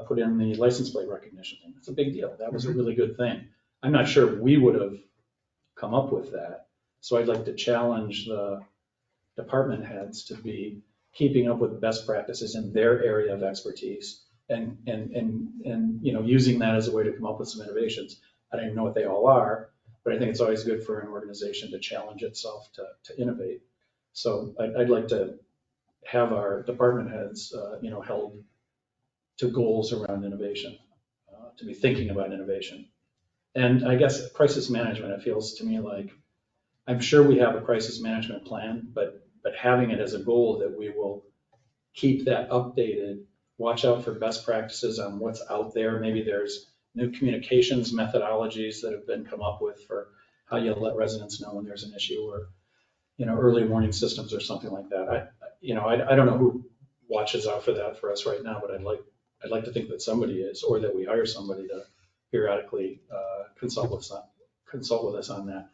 put in the license plate recognition thing. That's a big deal. That was a really good thing. I'm not sure we would have come up with that. So I'd like to challenge the department heads to be keeping up with best practices in their area of expertise and using that as a way to come up with some innovations. I don't even know what they all are, but I think it's always good for an organization to challenge itself to innovate. So I'd like to have our department heads, held to goals around innovation, to be thinking about innovation. And I guess crisis management, it feels to me like, I'm sure we have a crisis management plan, but having it as a goal that we will keep that updated, watch out for best practices on what's out there. Maybe there's new communications methodologies that have been come up with for how you let residents know when there's an issue, or, early warning systems or something like that. I don't know who watches out for that for us right now, but I'd like to think that somebody is, or that we hire somebody to periodically consult with us on that.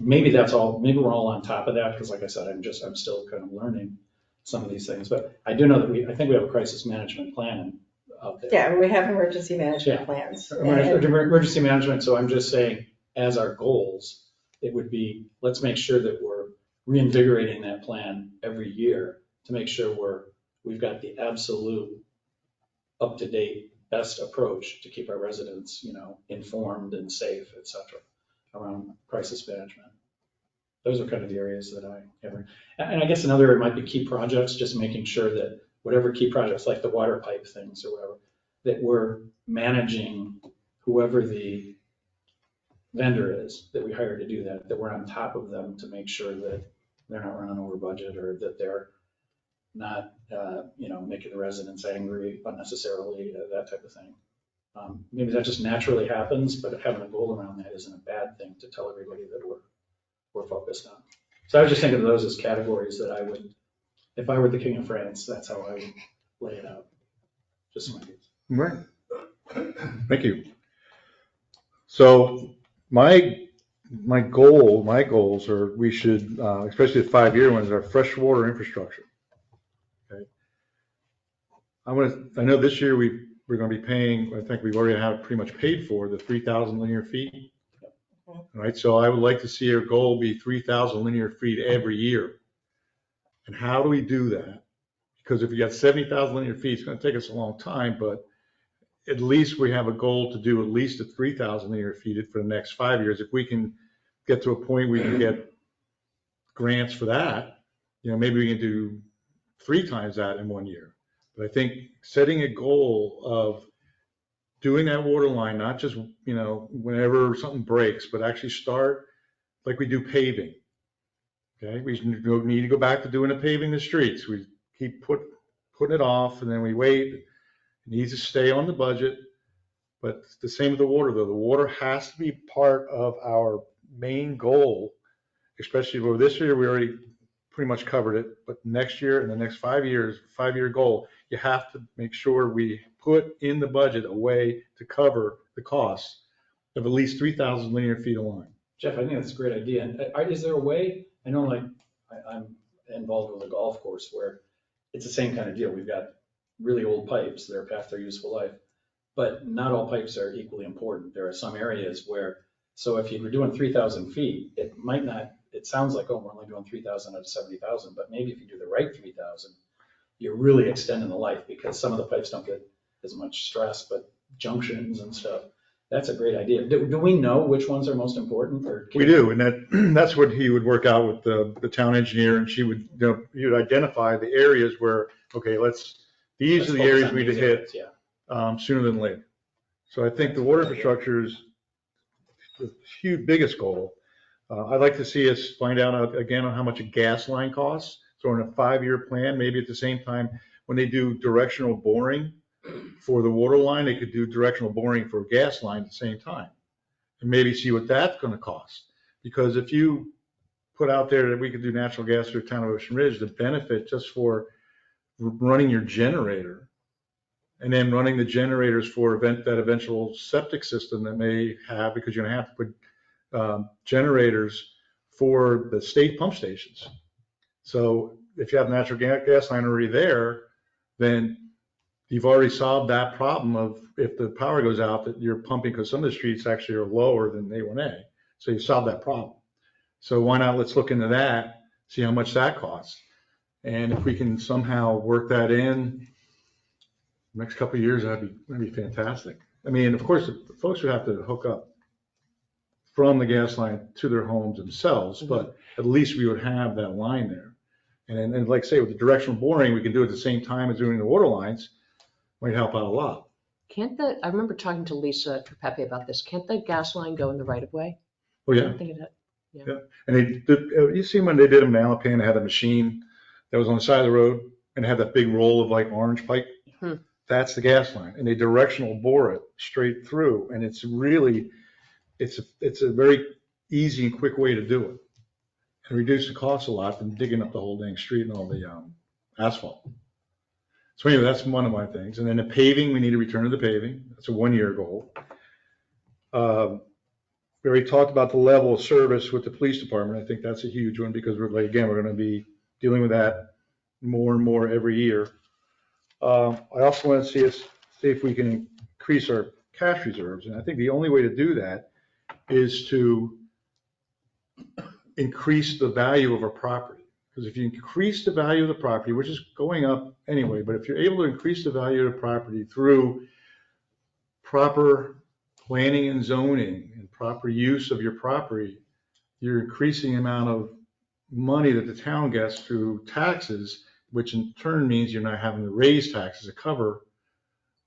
Maybe that's all, maybe we're all on top of that, because like I said, I'm still kind of learning some of these things, but I do know that I think we have a crisis management plan out there. Yeah, we have emergency management Yeah. plans. Emergency management, so I'm just saying, as our goals, it would be, let's make sure that we're reinvigorating that plan every year to make sure we've got the absolute up-to-date best approach to keep our residents, informed and safe, et cetera, around crisis management. Those are kind of the areas that I ever, and I guess another area might be key projects, just making sure that whatever key projects, like the water pipe things or whatever, that we're managing whoever the vendor is that we hire to do that we're on top of them to make sure that they're not running over budget, or that they're not, making the residents angry unnecessarily, that type of thing. Maybe that just naturally happens, but having a goal around that isn't a bad thing to tell everybody that we're focused on. So I was just thinking of those as categories that I would, if I were the King of France, that's how I would lay it out. Just my views. Right. Thank you. So my goals are, we should, especially the 5-year ones, are freshwater infrastructure. Okay. I know this year we're going to be paying, I think we've already have pretty much paid for the 3,000 linear feet. All right. So I would like to see our goal be 3,000 linear feet every year. And how do we do that? Because if you got 70,000 linear feet, it's going to take us a long time, but at least we have a goal to do at least 3,000 linear feet for the next 5 years. If we can get to a point where we can get grants for that, maybe we can do 3 times that in 1 year. But I think setting a goal of doing that water line, not just, whenever something breaks, but actually start like we do paving. Okay, we need to go back to doing the paving the streets. We keep putting it off, and then we wait. It needs to stay on the budget. But the same with the water, though. The water has to be part of our main goal, especially for this year. We already pretty much covered it, but next year and the next 5 years, 5-year goal, you have to make sure we put in the budget a way to cover the costs of at least 3,000 linear feet of line. Jeff, I think that's a great idea. And is there a way, I know, like, I'm involved with a golf course where it's the same kind of deal. We've got really old pipes that are past their useful life. But not all pipes are equally important. There are some areas where, so if you were doing 3,000 feet, it might not, it sounds like, oh, we're only doing 3,000 out of 70,000, but maybe if you do the right 3,000, you're really extending the life because some of the pipes don't get as much stress, but junctions and stuff. That's a great idea. Do we know which ones are most important, or? We do, and that's what he would work out with the town engineer, and he would identify the areas where, okay, these are the areas we need to hit sooner than later. So I think the water infrastructure is the biggest goal. I'd like to see us find out again on how much a gas line costs. So in a 5-year plan, maybe at the same time, when they do directional boring for the water line, they could do directional boring for a gas line at the same time. And maybe see what that's gonna cost. Because if you put out there that we could do natural gas through the town of Ocean Ridge, the benefit just for running your generator and then running the generators for that eventual septic system that may have, because you're gonna have to put generators for the state pump stations. So if you have natural gas line already there, then you've already solved that problem of if the power goes out that you're pumping, because some of the streets actually are lower than A1A. So you solve that problem. So why not, let's look into that, see how much that costs. And if we can somehow work that in next couple of years, that'd be fantastic. I mean, of course, the folks would have to hook up from the gas line to their homes themselves, but at least we would have that line there. And like I say, with the directional boring, we can do it at the same time as doing the water lines, might help out a lot. I remember talking to Lisa Pepe about this. Can't the gas line go in the right of way? Oh, I yeah. don't think it Yeah. And they did, you see when they did them in Alapane, they had a machine that was on the side of the road and had that big roll of like orange pipe. That's the gas line. And they directional bore it straight through. And it's really, it's a very easy and quick way to do it. And reduce the cost a lot from digging up the whole dang street and all the asphalt. So anyway, that's one of my things. And then the paving, we need to return to the paving. That's a 1-year goal. We already talked about the level of service with the police department. I think that's a huge one because we're going to be dealing with that more and more every year. I also want to see if we can increase our cash reserves. And I think the only way to do that is to increase the value of our property. Because if you increase the value of the property, which is going up anyway, but if you're able to increase the value of the property through proper planning and zoning and proper use of your property, you're increasing the amount of money that the town gets through taxes, which in turn means you're not having to raise taxes to cover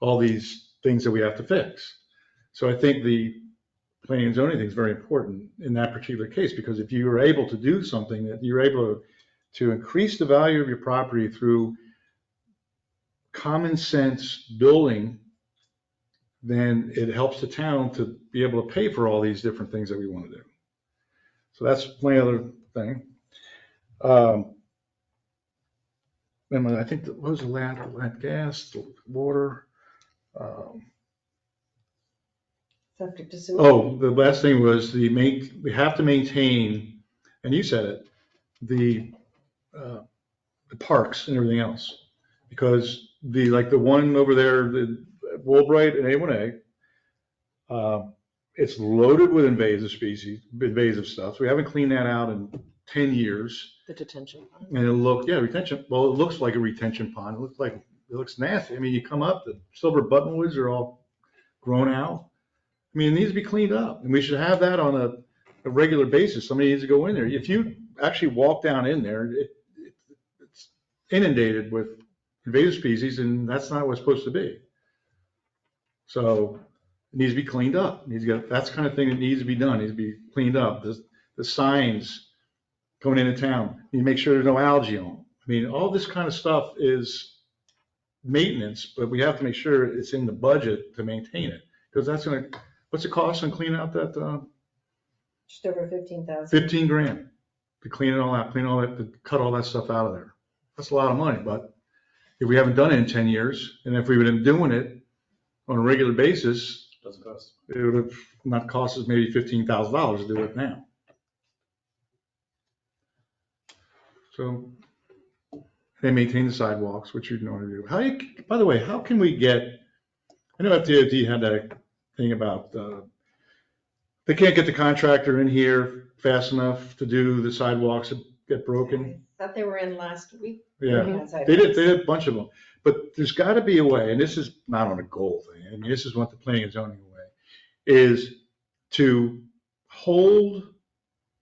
all these things that we have to fix. So I think the planning and zoning thing is very important in that particular case, because if you are able to do something that you're able to increase the value of your property through common sense building, then it helps the town to be able to pay for all these different things that we want to do. So that's my other thing. And I think, what was the land, gas, the water? Septic to sewer. Oh, the last thing was we have to maintain, and you said it, the parks and everything else. Because the one over there, the Woolbright and A1A, it's loaded with invasive stuff. We haven't cleaned that out in 10 years. The detention. And retention, well, it looks like a retention pond. It looks nasty. I mean, you come up, the silver buttonwoods are all grown out. I mean, it needs to be cleaned up. And we should have that on a regular basis. Somebody needs to go in there. If you actually walk down in there, it's inundated with invasive species, and that's not what it's supposed to be. So it needs to be cleaned up. That's the kind of thing that needs to be done. It needs to be cleaned up. The signs going into town, you make sure there's no algae on them. I mean, all this kind of stuff is maintenance, but we have to make sure it's in the budget to maintain it. Because what's the cost on cleaning out that? Just over 15,000. 15 grand to clean it all out, to cut all that stuff out of there. That's a lot of money, but if we haven't done it in 10 years, and if we've been doing it on a regular basis, Doesn't cost. it would have not cost us maybe $15,000 to do it now. So They maintain the sidewalks, which you normally do. By the way, how can we get, I know FDOT had that thing about, they can't get the contractor in here fast enough to do the sidewalks that get broken. I thought they were in last week. Yeah, they did a bunch of them. But there's got to be a way, and this is not on a goal thing, I mean, this is what the planning and zoning way, is to hold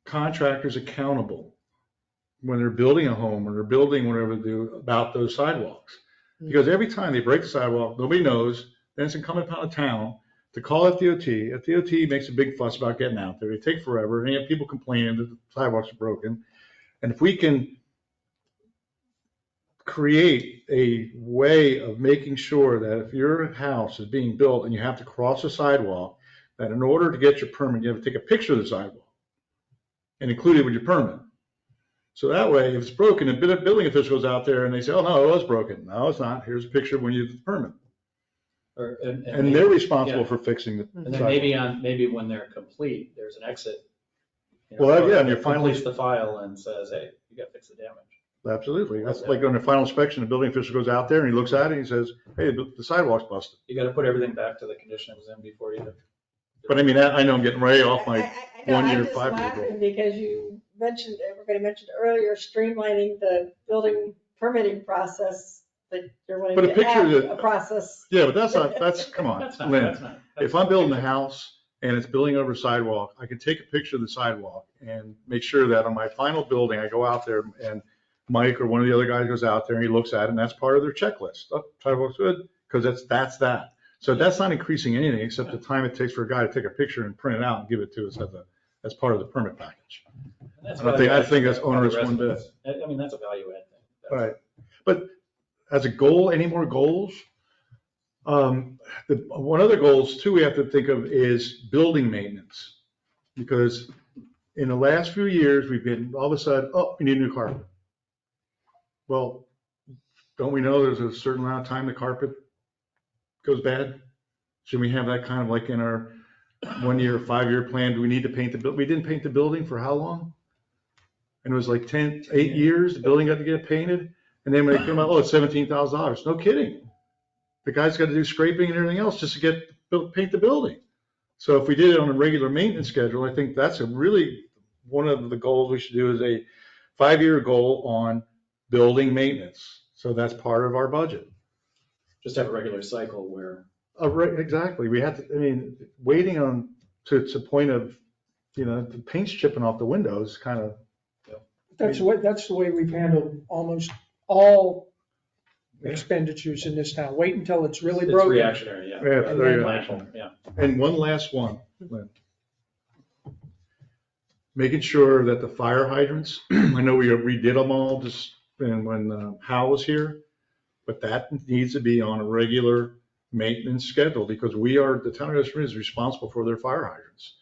contractors accountable when they're building a home or they're building whatever they do about those sidewalks. Because every time they break the sidewalk, nobody knows, then it's incumbent upon the town to call FDOT. FDOT makes a big fuss about getting out there. They take forever, and you have people complaining that the sidewalks are broken. And if we can create a way of making sure that if your house is being built and you have to cross a sidewalk, that in order to get your permit, you have to take a picture of the sidewalk and include it with your permit. So that way, if it's broken, a building official goes out there and they say, oh, no, it was broken. No, it's not. Here's a picture when you get the permit. And they're responsible for fixing the And then sidewalk. maybe when they're complete, there's an exit. Well, yeah, and your it final- completes the file and says, hey, you got to fix the damage. Absolutely. That's like on the final inspection, the building official goes out there and he looks at it and he says, hey, the sidewalk's busted. You got to put everything back to the condition it was in before you. But I mean, I know I'm getting way off my I know, 1 year, I'm just 5 year goal. laughing because you mentioned, everybody mentioned earlier, streamlining the building permitting process, that you're But a wanting to picture add that- a process. Yeah, but that's, come on, That's not, Lynn. that's not. If I'm building a house and it's building over a sidewalk, I can take a picture of the sidewalk and make sure that on my final building, I go out there and Mike or one of the other guys goes out there and he looks at it and that's part of their checklist. Oh, sidewalk's good, because that's that. So that's not increasing anything except the time it takes for a guy to take a picture and print it out and give it to us as part of the permit package. And that's I think that's value add onerous for the one bit. residents. I mean, that's a value add thing. All right. But as a goal, any more goals? One other goals too we have to think of is building maintenance. Because in the last few years, we've been all of a sudden, oh, we need a new carpet. Well, don't we know there's a certain amount of time the carpet goes bad? Should we have that kind of like in our 1 year, 5 year plan? Do we need to paint the building? We didn't paint the building for how long? And it was like 8 years, the building got to get painted. And then when it came out, oh, it's $17,000. No kidding. The guy's got to do scraping and everything else just to paint the building. So if we did it on a regular maintenance schedule, I think that's one of the goals we should do is a 5-year goal on building maintenance. So that's part of our budget. Just have a regular cycle where. Exactly. We have to, I mean, waiting on to the point of, the paint's chipping off the windows kind of. That's the way we've handled almost all expenditures in this town. Wait until it's really It's broken. reactionary, yeah. Yeah, it's very Reactionary, yeah. And one last one, Lynn. Making sure that the fire hydrants, I know we redid them all just when Hal was here, but that needs to be on a regular maintenance schedule because the town of West Virginia is responsible for their fire hydrants.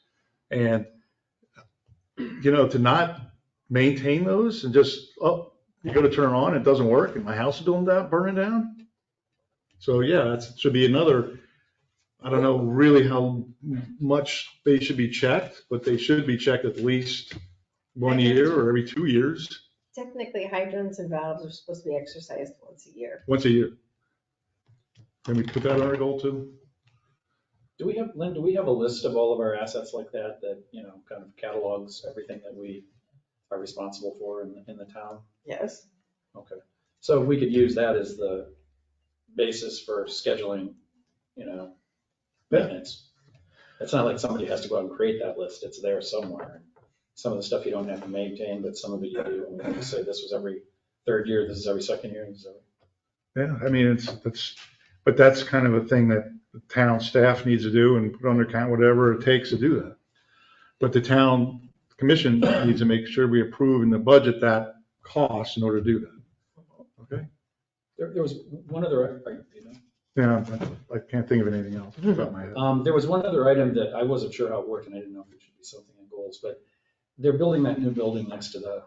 And, to not maintain those and just, oh, you go to turn on, it doesn't work, and my house is burning down. So yeah, that should be another, I don't know really how much they should be checked, but they should be checked at least 1 year or every 2 years, Technically, hydrants and valves are supposed to be exercised once a year. once a year. Can we put that on our goal too? Lynn, do we have a list of all of our assets like that, kind of catalogs everything that we are responsible for in the town? Yes. Okay. So we could use that as the basis for scheduling, maintenance. It's not like somebody has to go out and create that list. It's there somewhere. Some of the stuff you don't have to maintain, but some of it you do. And we can say this was every 3rd year, this is every 2nd year. Yeah, I mean, but that's kind of a thing that the town staff needs to do and put on their account, whatever it takes to do that. But the town commission needs to make sure we approve in the budget that cost in order to do that. Okay? There was one other, Yeah, I can't think of anything else off the top of my head. there was one other item that I wasn't sure how it worked and I didn't know if it should be something in goals, but they're building that new building next to the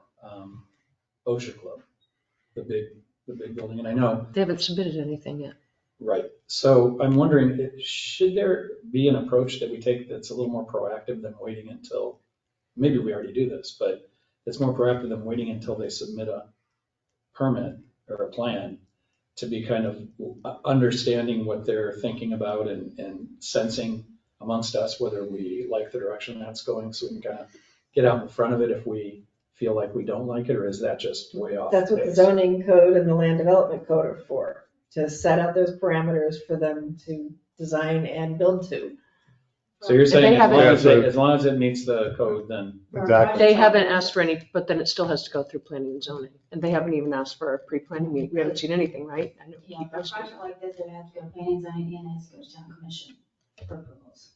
OSHA Club, the big building. And I know. They haven't submitted anything yet. Right. So I'm wondering, should there be an approach that we take that's a little more proactive than waiting until, maybe we already do this, but it's more proactive than waiting until they submit a permit or a plan to be kind of understanding what they're thinking about and sensing amongst us whether we like the direction that's going, so we can kind of get out in front of it if we feel like we don't like it, or is that just way off? That's what the base? zoning code and the land development code are for, to set out those parameters for them to design and build to. So you're They saying haven't- as long as it meets the code, then, Exactly. They haven't asked for any, but then it still has to go through planning and zoning. And they haven't even asked for a pre-planning meeting. We haven't seen anything, right? I know. Yeah, for a project like this, it would have to go planning, zoning, and it has to go to town commission for approvals.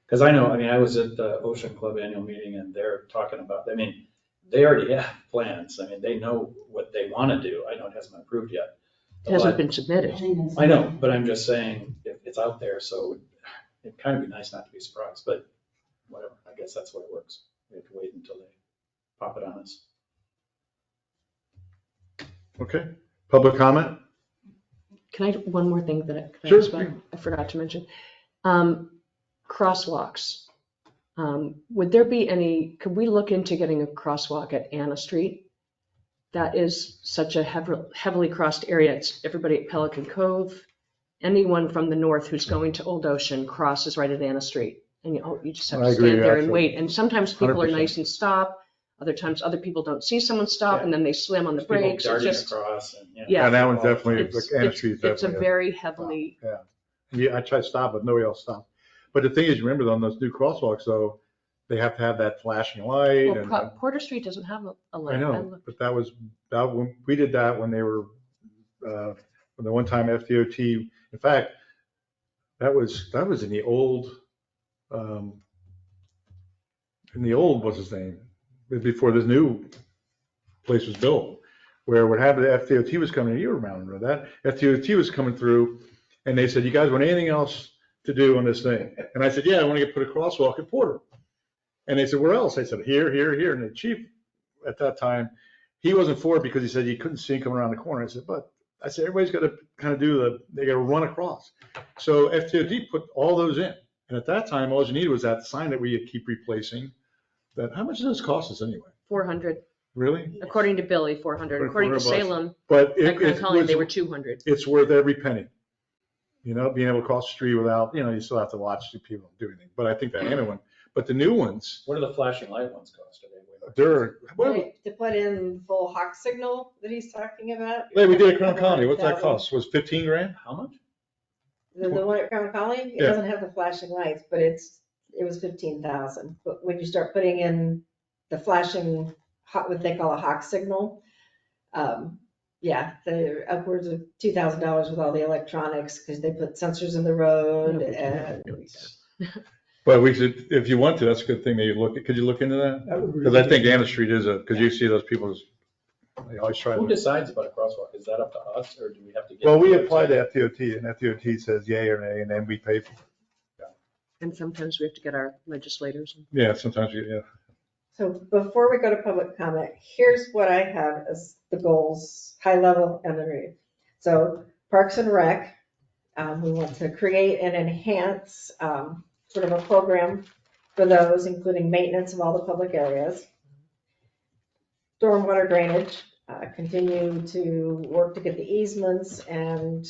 because I know, I mean, I was at the Ocean Club annual meeting and they're talking about, I mean, they already have plans. I mean, they know what they want to do. I know it hasn't been approved yet. It hasn't But- been submitted. I know, but I'm just saying, it's out there, so it'd kind of be nice not to be surprised, but whatever, I guess that's the way it works. We have to wait until they pop it on us. Okay, public comment? Can I, one more thing that Sure. I forgot to mention. Crosswalks. Would there be any, could we look into getting a crosswalk at Anna Street? That is such a heavily crossed area. It's everybody at Pelican Cove. Anyone from the north who's going to Old Ocean crosses right at Anna Street. And you just have I to agree, stand there and actually. wait. And sometimes people are 100%. nice and stop. Other times, other people don't see someone stop Yeah. and then they slam on the People brakes. It's darting just, across and, Yeah. And that one's definitely, it's, Anna it's, Street is it's a definitely. very heavily, Yeah, I tried to stop, but nobody else stopped. But the thing is, remember on those new crosswalks though, they have to have that flashing light well, and. Porter Street doesn't have a light. I know, but that was, we did that when they were, when the one time FDOT, in fact, that was in the old, what's his name? Before this new place was built, where what happened, the FDOT was coming, you remember that? FDOT was coming through and they said, you guys want anything else to do on this thing? And I said, yeah, I want to put a crosswalk at Porter. And they said, where else? I said, here, here, here. And the chief at that time, he wasn't for it because he said you couldn't see him coming around the corner. I said, everybody's got to kind of they got to run across. So FDOT put all those in. And at that time, all you needed was that sign that we keep replacing. That, how much does this cost us anyway? 400, Really? according to Billy, 400. According to $400. Salem, But at Grand Colony, they were 200. it's worth every penny. You know, being able to cross the street without, you still have to watch the people do anything. But I think that other one, but the new ones, What do the flashing light ones cost? Are they way more they're, well, To put in full hawk signal that he's talking about. we did at Crown County. What's that cost? Was 15 grand? How much? The one at Crown Colony, it Yeah. doesn't have the flashing lights, but it was 15,000. But when you start putting in the flashing, what they call a hawk signal, yeah, they're upwards of $2,000 with all the electronics, because they put sensors in the road and. But we should, if you want to, that's a good thing that you look, could you look into that? That would Because I really think be- Anna Street is because you see those people, they always try Who to. decides about a crosswalk? Is that up to us, or do we have to get? Well, we apply to FDOT and FDOT says yay or nay, and then we pay for it. And sometimes we have to get our legislators. Yeah, sometimes, yeah. So before we go to public comment, here's what I have as the goals, high level and the review. So Parks and Rec, we want to create and enhance sort of a program for those, including maintenance of all the public areas. Stormwater drainage, continue to work to get the easements and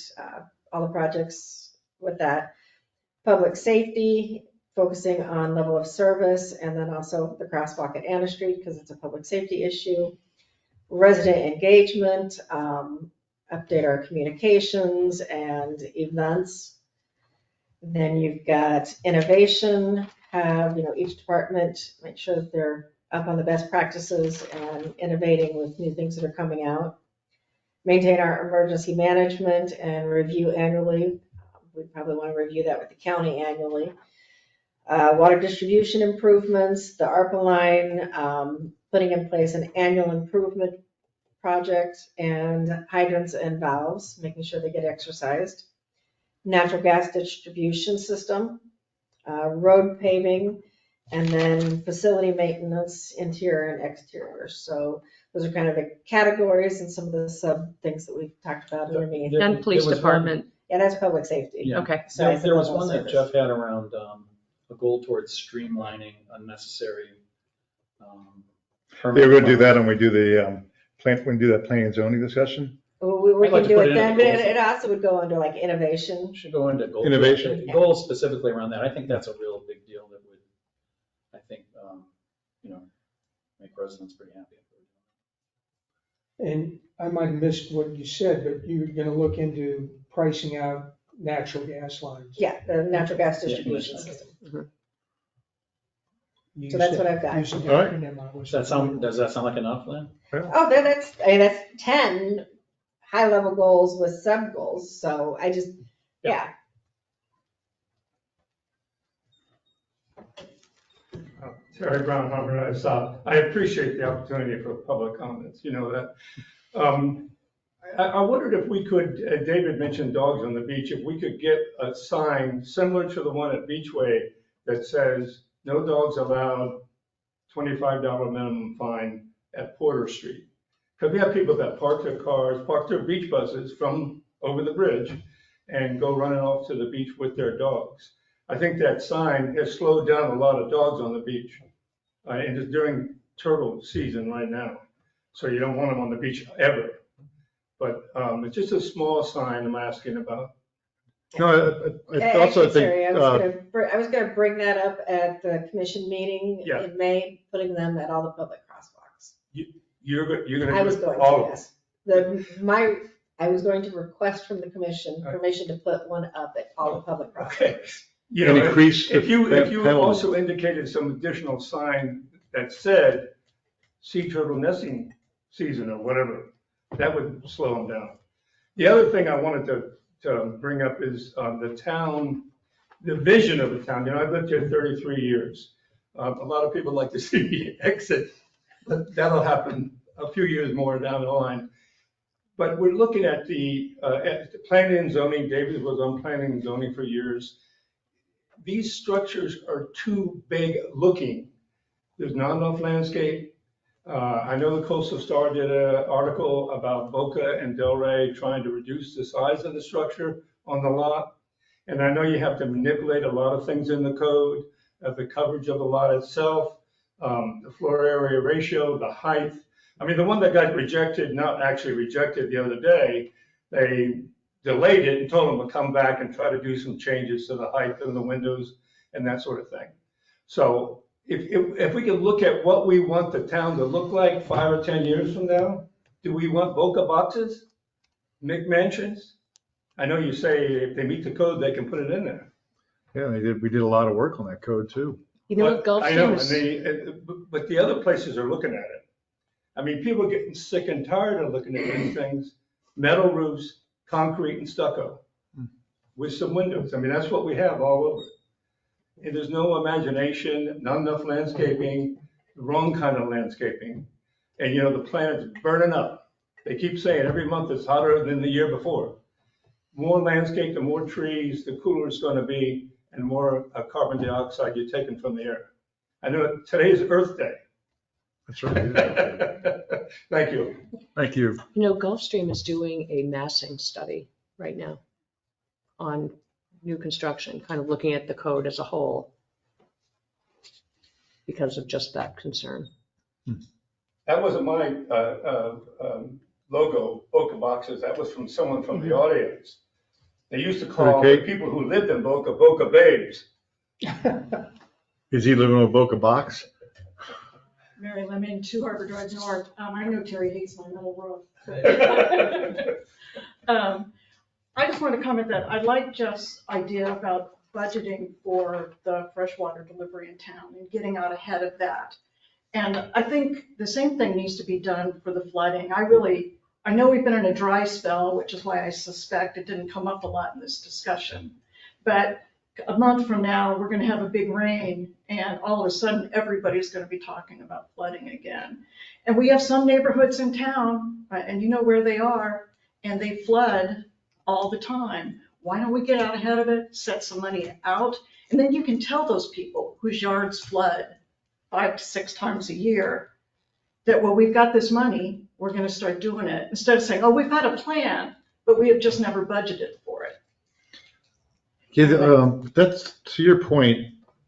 all the projects with that. Public safety, focusing on level of service, and then also the crosswalk at Anna Street, because it's a public safety issue. Resident engagement, update our communications and events. Then you've got innovation, have, each department make sure that they're up on the best practices and innovating with new things that are coming out. Maintain our emergency management and review annually. We probably want to review that with the county annually. Water distribution improvements, the ARPA line, putting in place an annual improvement project, and hydrants and valves, making sure they get exercised. Natural gas distribution system, road paving, and then facility maintenance, interior and exterior. So those are kind of the categories and some of the sub things that we've talked about underneath. There- And police there was department. Yeah, that's public safety. Yeah. Okay. So I There said was level one of that service. Jeff had around a goal towards streamlining unnecessary. They were gonna do that when we do the, when we do that planning and zoning discussion. Oh, we I'd like can to do put it it then, in but the goals. it also would go under like innovation. Should go into goals. Innovation. Goals specifically around that. I think that's a real big deal that would, I think, make residents pretty happy. And I might have missed what you said, but you're gonna look into pricing out natural gas lines. Yeah, the natural gas Yeah, distribution okay. system. You So that's said- what I've got. you said the All right. acronym I was- Does that sound like enough then? Oh, that's 10 high-level goals with sub-goals, so I just, yeah. Terry Brown, Harvard Ave South. I appreciate the opportunity for public comments, you know that. I wondered if we could, David mentioned dogs on the beach, if we could get a sign similar to the one at Beachway that says, no dogs allowed, $25 minimum fine at Porter Street. Because we have people that park their cars, park their beach buses from over the bridge and go running off to the beach with their dogs. I think that sign has slowed down a lot of dogs on the beach. And it's during turtle season right now. So you don't want them on the beach ever. But it's just a small sign I'm asking about. No, I also Actually, Terry, think, I was gonna bring that up at the commission meeting Yeah. in May, putting them at all the public crosswalks. You're gonna. I was going all to, of yes. I was going to request from the commission permission to put one up at all the public Okay. crosswalks. You And know, increase if you the also indicated some additional sign that said sea turtle nesting season or whatever, that would slow them down. The other thing I wanted to bring up is the town, the vision of the town. You know, I've lived here 33 years. A lot of people like to see me exit, but that'll happen a few years more down the line. But we're looking at the planning and zoning. David was on planning and zoning for years. These structures are too big looking. There's not enough landscape. I know the Coastal Star did an article about Boca and Delray trying to reduce the size of the structure on the lot. And I know you have to manipulate a lot of things in the code, the coverage of the lot itself, the floor area ratio, the height. I mean, the one that got rejected, not actually rejected the other day, they delayed it and told them to come back and try to do some changes to the height of the windows and that sort of thing. So if we can look at what we want the town to look like 5 or 10 years from now, do we want Boca boxes, McMansions? I know you say if they meet the code, they can put it in there. yeah, we did a lot of work on that code too. You know what, But I know, Gulfstream is, but the other places are looking at it. I mean, people are getting sick and tired of looking at these things, metal roofs, concrete and stucco with some windows. I mean, that's what we have all over. And there's no imagination, not enough landscaping, the wrong kind of landscaping. And you know, the planet's burning up. They keep saying every month it's hotter than the year before. More landscape, the more trees, the cooler it's going to be, and more carbon dioxide you're taking from the air. I know today's Earth Day. That's right. Thank you. Thank you. you know, Gulfstream is doing a massing study right now on new construction, kind of looking at the code as a whole because of just that concern. That wasn't my logo, Boca boxes. That was from someone from the audience. They used to call Okay. the people who lived in Boca, Boca babes. Is he living in a Boca box? Mary Lemon, 2 Harbor Drive North. I know Terry hates my metal roof. I just want to comment that I like Jeff's idea about budgeting for the freshwater delivery in town and getting out ahead of that. And I think the same thing needs to be done for the flooding. I know we've been in a dry spell, which is why I suspect it didn't come up a lot in this discussion. But a month from now, we're going to have a big rain, and all of a sudden, everybody's going to be talking about flooding again. And we have some neighborhoods in town, and you know where they are, and they flood all the time. Why don't we get out ahead of it, set some money out, and then you can tell those people whose yards flood 5 to 6 times a year that, well, we've got this money, we're going to start doing it, instead of saying, oh, we've got a plan, but we have just never budgeted for it. Yeah, that's to your point.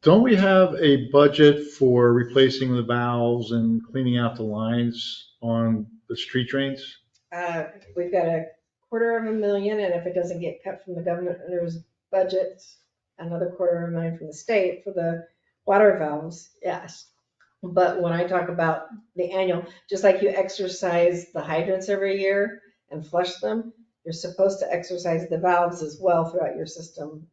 Don't we have a budget for replacing the valves and cleaning out the lines on the street drains? We've got a $250,000, and if it doesn't get cut from the governor's budget, another $250,000 from the state for the water valves, yes. But when I talk about the annual, just like you exercise the hydrants every year and flush them, you're supposed to exercise the valves as well throughout your system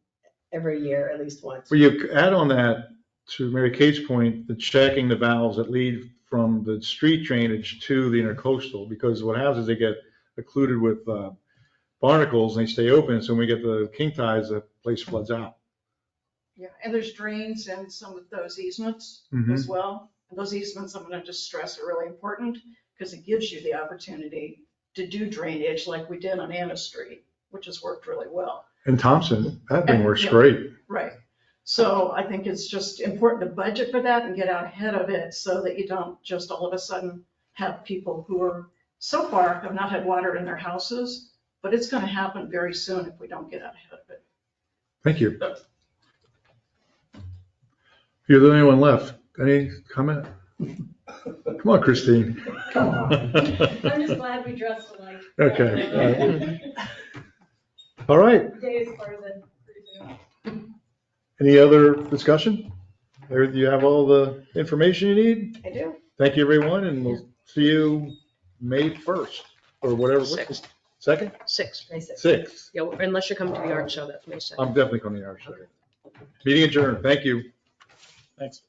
every year, at least once. Well, you add on that, to Mary Kate's point, the checking the valves that lead from the street drainage to the intercoastal, because what happens is they get occluded with barnacles and they stay open. So when we get the king tides, the place floods out. Yeah, and there's drains in some of those easements Mhm. as well. And those easements, I'm gonna just stress, are really important because it gives you the opportunity to do drainage like we did on Anna Street, which has worked really well. And Thompson, that thing works Yeah. great. Right. So I think it's just important to budget for that and get out ahead of it so that you don't just all of a sudden have people who are so far have not had water in their houses, but it's gonna happen very soon if we don't get out ahead of it. Thank you. Is there anyone left? Any comment? Come on, Christine. Come on. I'm just glad we dressed alike. Okay. All right. Day is far then. Any other discussion? There, you have all the information you need? I do. Thank you, everyone, and we'll see you May 1st or whatever. Sixth. Second? 6th. May 6th. 6th. Yeah, unless you come to the art show, that's May 2nd. I'm definitely coming to our show. Meeting adjourned. Thank you. Thanks.